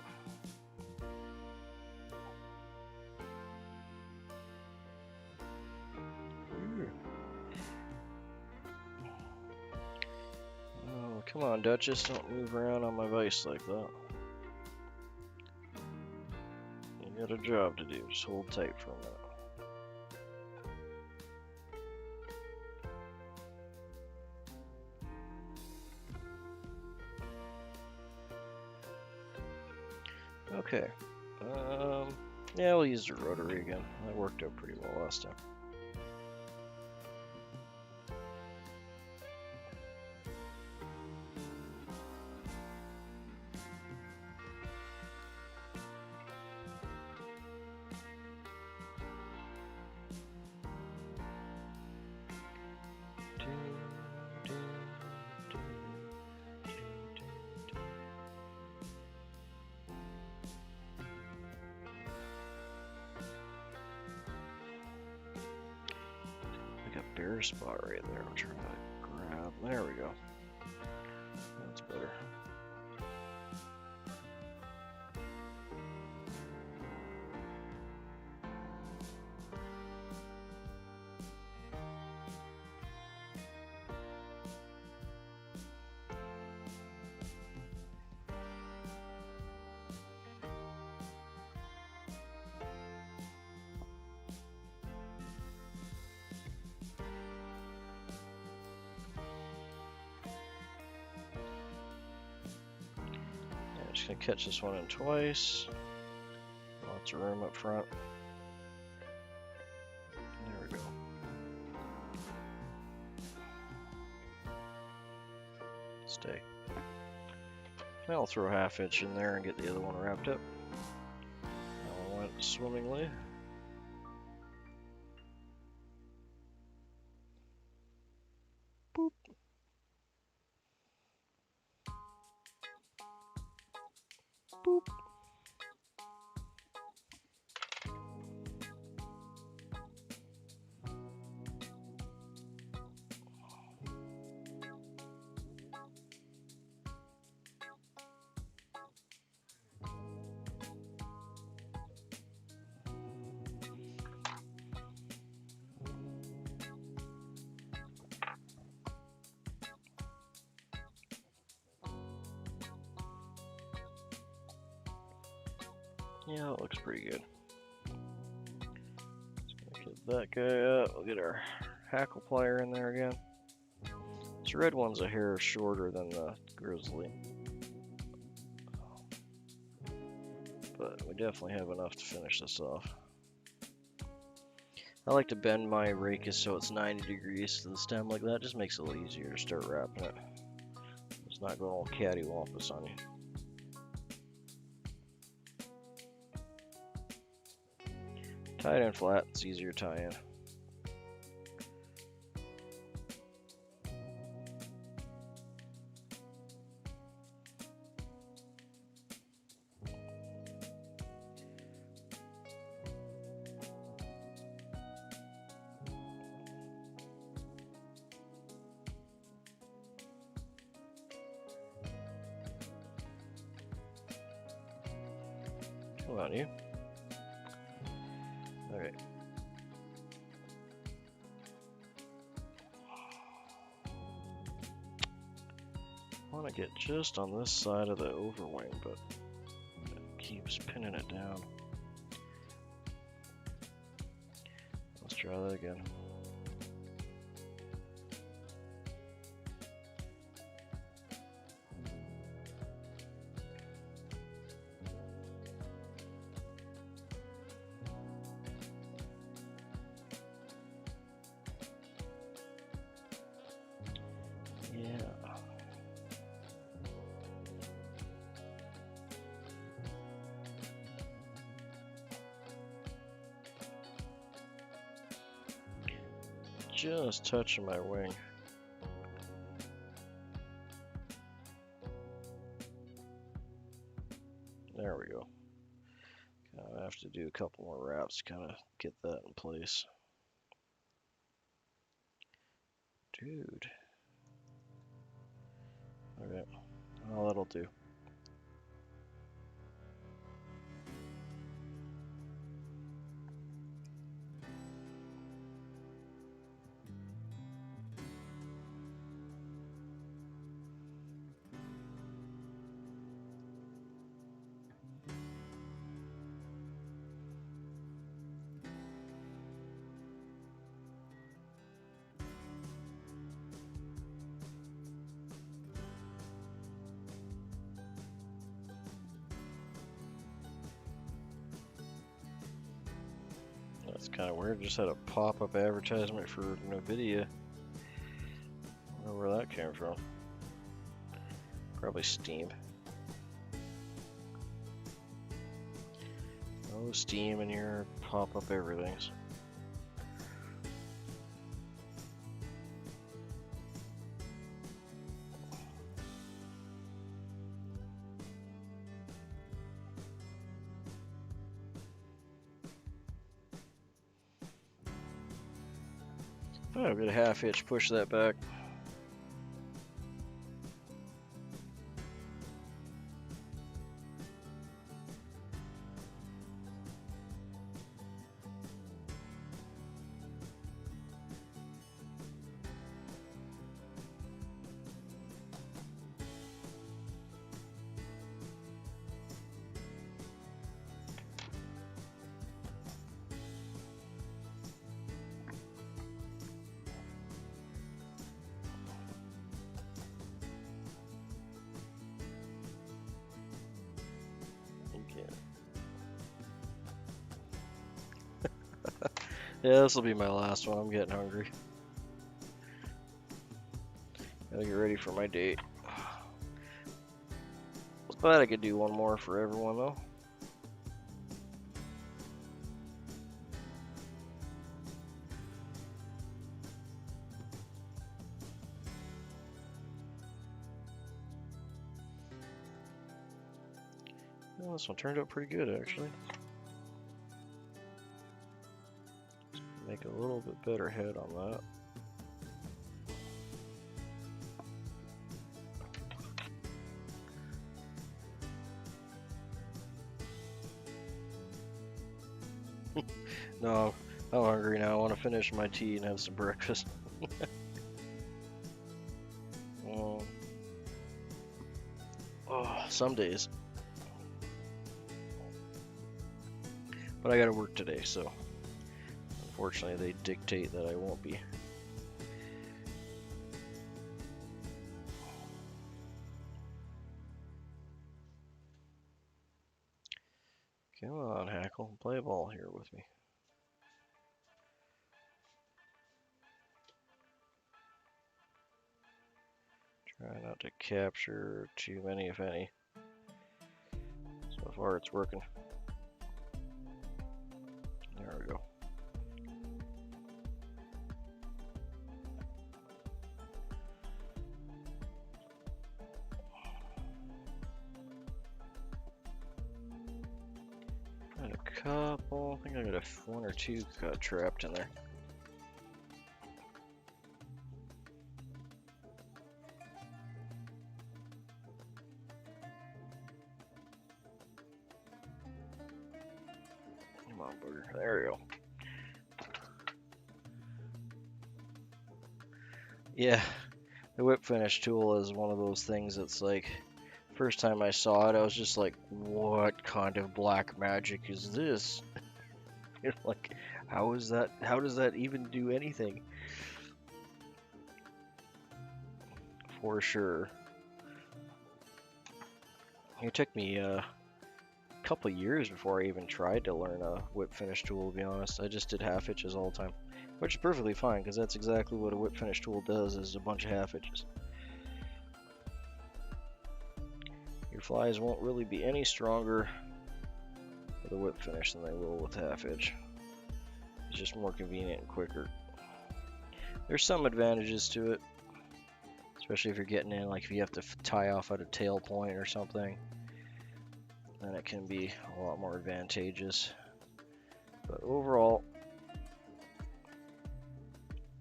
Oh, come on, Duchess, don't move around on my vise like that. You got a job to do, just hold tight for a minute. Okay. Yeah, we'll use the rotary again. That worked out pretty well last time. Bare spot right there. I'm trying to grab. There we go. That's better. Just gonna catch this one in twice. Lots of room up front. There we go. Stay. Now I'll throw a half inch in there and get the other one wrapped up. That one went swimmingly. Boop. Boop. Yeah, it looks pretty good. Just gonna get that guy up. We'll get our hackle plier in there again. This red one's a hair shorter than the grizzly, but we definitely have enough to finish this off. I like to bend my rake so it's 90 degrees to the stem like that. Just makes it a little easier to start wrapping it. It's not going all cattywampus on you. Tie it in flat, it's easier to tie in. Come on, you. Alright. I want to get just on this side of the overwing, but it keeps pinning it down. try that again. Just touching my wing. There we go. I have to do a couple more wraps to kind of get that in place. Dude. Okay. Oh, that'll do. That's kind of weird. Just had a pop-up advertisement for NVIDIA. I don't know where that came from. Probably Steam. Oh, Steam and your pop-up everythings. Oh, I've got a half hitch, push that back. Yeah, this will be my last one. I'm getting hungry. Gotta get ready for my date. I was glad I could do one more for everyone though. Well, this one turned out pretty good actually. Make a little bit better head on that. No, I'm hungry now. I want to finish my tea and have some breakfast. Oh, some days. But I gotta work today, so unfortunately they dictate that I won't be. Come on, Hackle, play ball here with me. Try not to capture too many, if any. So far it's working. There we go. Got a couple, I think I got one or two got trapped in there. Come on, booger. There we go. Yeah, the whip finish tool is one of those things that's like, first time I saw it, I was just like, what kind of black magic is this? Like, How is that? How does that even do anything? For sure. It took me a couple years before I even tried to learn a whip finish tool, to be honest. I just did half hitches all the time, which is perfectly fine because that's exactly what a whip finish tool does, is a bunch of half hitches. Your flies won't really be any stronger with a whip finish than they will with half hitch. It's just more convenient and quicker. There's some advantages to it, especially if you're getting in, like if you have to tie off at a tail point or something, then it can be a lot more advantageous. But overall,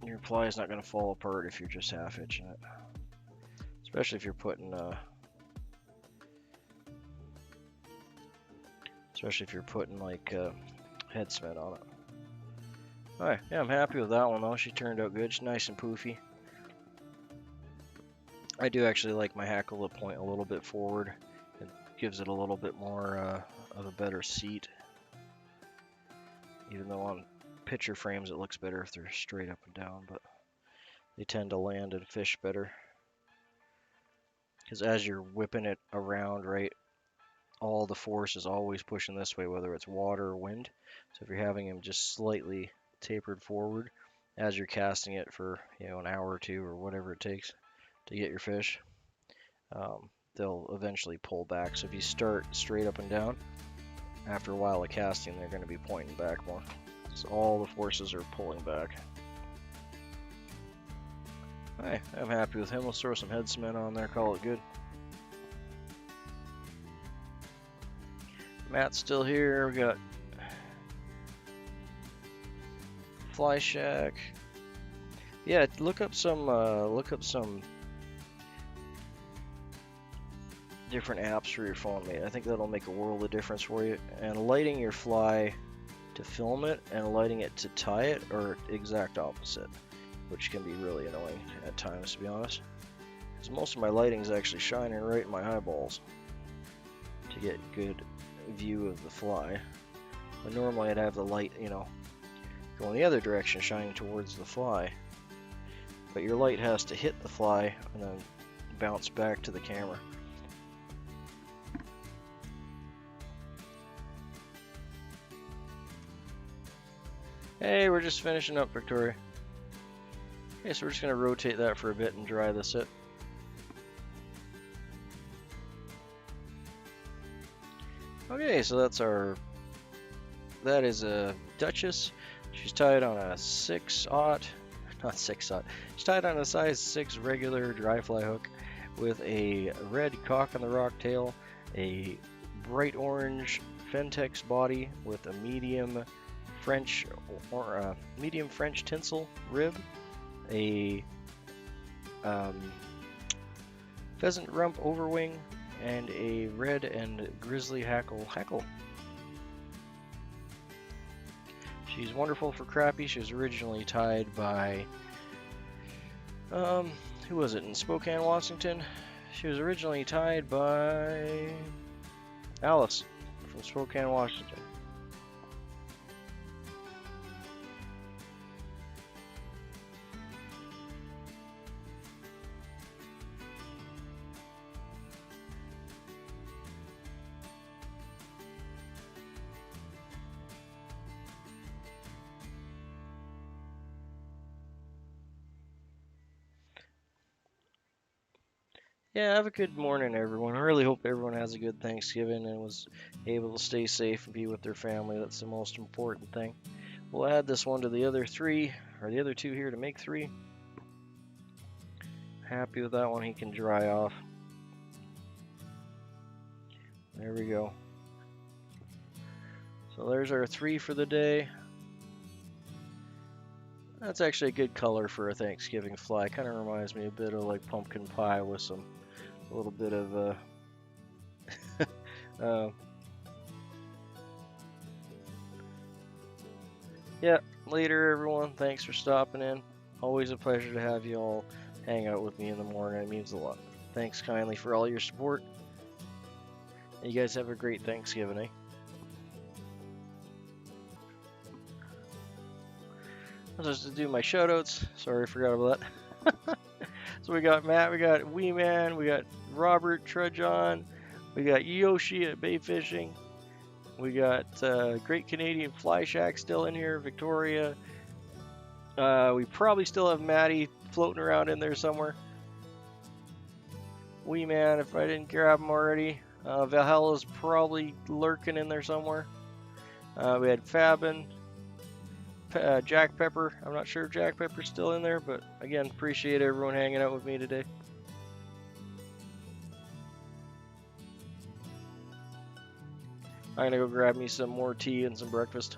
your fly is not going to fall apart if you're just half hitching it, especially if you're putting like head cement on it. Alright, yeah, I'm happy with that one though. She turned out good. She's nice and poofy. I do actually like my hackle to point a little bit forward. It gives it a little bit more of a better seat. Even though on picture frames it looks better if they're straight up and down, but they tend to land and fish better. Because as you're whipping it around, right, all the force is always pushing this way, whether it's water or wind. So if you're having them just slightly tapered forward as you're casting it for, you know, an hour or two or whatever it takes to get your fish, they'll eventually pull back. So if you start straight up and down, after a while of casting, they're going to be pointing back more. So all the forces are pulling back. Alright, I'm happy with him. Let's throw some head cement on there, call it good. Matt's still here. We got Fly Shack. Yeah, look up some different apps for your phone, mate. I think that'll make a world of difference for you. And lighting your fly to film it and lighting it to tie it are exact opposite, which can be really annoying at times, to be honest. Because most of my lighting is actually shining right in my eyeballs to get good view of the fly. But normally I'd have the light, you know, going the other direction, shining towards the fly. But your light has to hit the fly and then bounce back to the camera. Hey, we're just finishing up, Victoria. Okay, so we're just going to rotate that for a bit and dry this up. Okay, so that is a Duchess. She's tied on a 6/0, not 6/0. She's tied on a size 6 regular dry fly hook with a red cock on the rock tail, a bright orange Fentex body with a medium French tinsel rib, a pheasant rump overwing, and a red and grizzly hackle. She's wonderful for crappie. She was originally tied by who was it in Spokane, Washington? She was originally tied by Alice from Spokane, Washington. Yeah, have a good morning, everyone. I really hope everyone has a good Thanksgiving and was able to stay safe and be with their family. That's the most important thing. We'll add this one to the other three, or the other two here to make 3. Happy with that one. He can dry off. There we go. So there's our 3 for the day. That's actually a good color for a Thanksgiving fly. Kind of reminds me a bit of like pumpkin pie with a little bit of yeah, later everyone. Thanks for stopping in. Always a pleasure to have you all hang out with me in the morning. It means a lot. Thanks kindly for all your support. You guys have a great Thanksgiving, eh? Just to do my shoutouts. Sorry, I forgot about that. So we got Matt, we got Wee Man, we got Robert Trudgeon, we got Yoshi at Bay Fishing, we got Great Canadian Fly Shack still in here, Victoria. We probably still have Maddie floating around in there somewhere. Wee Man, if I didn't grab him already. Valhalla's probably lurking in there somewhere. We had Fabin, Jack Pepper. I'm not sure if Jack Pepper's still in there, but again, appreciate everyone hanging out with me today. I'm gonna go grab me some more tea and some breakfast.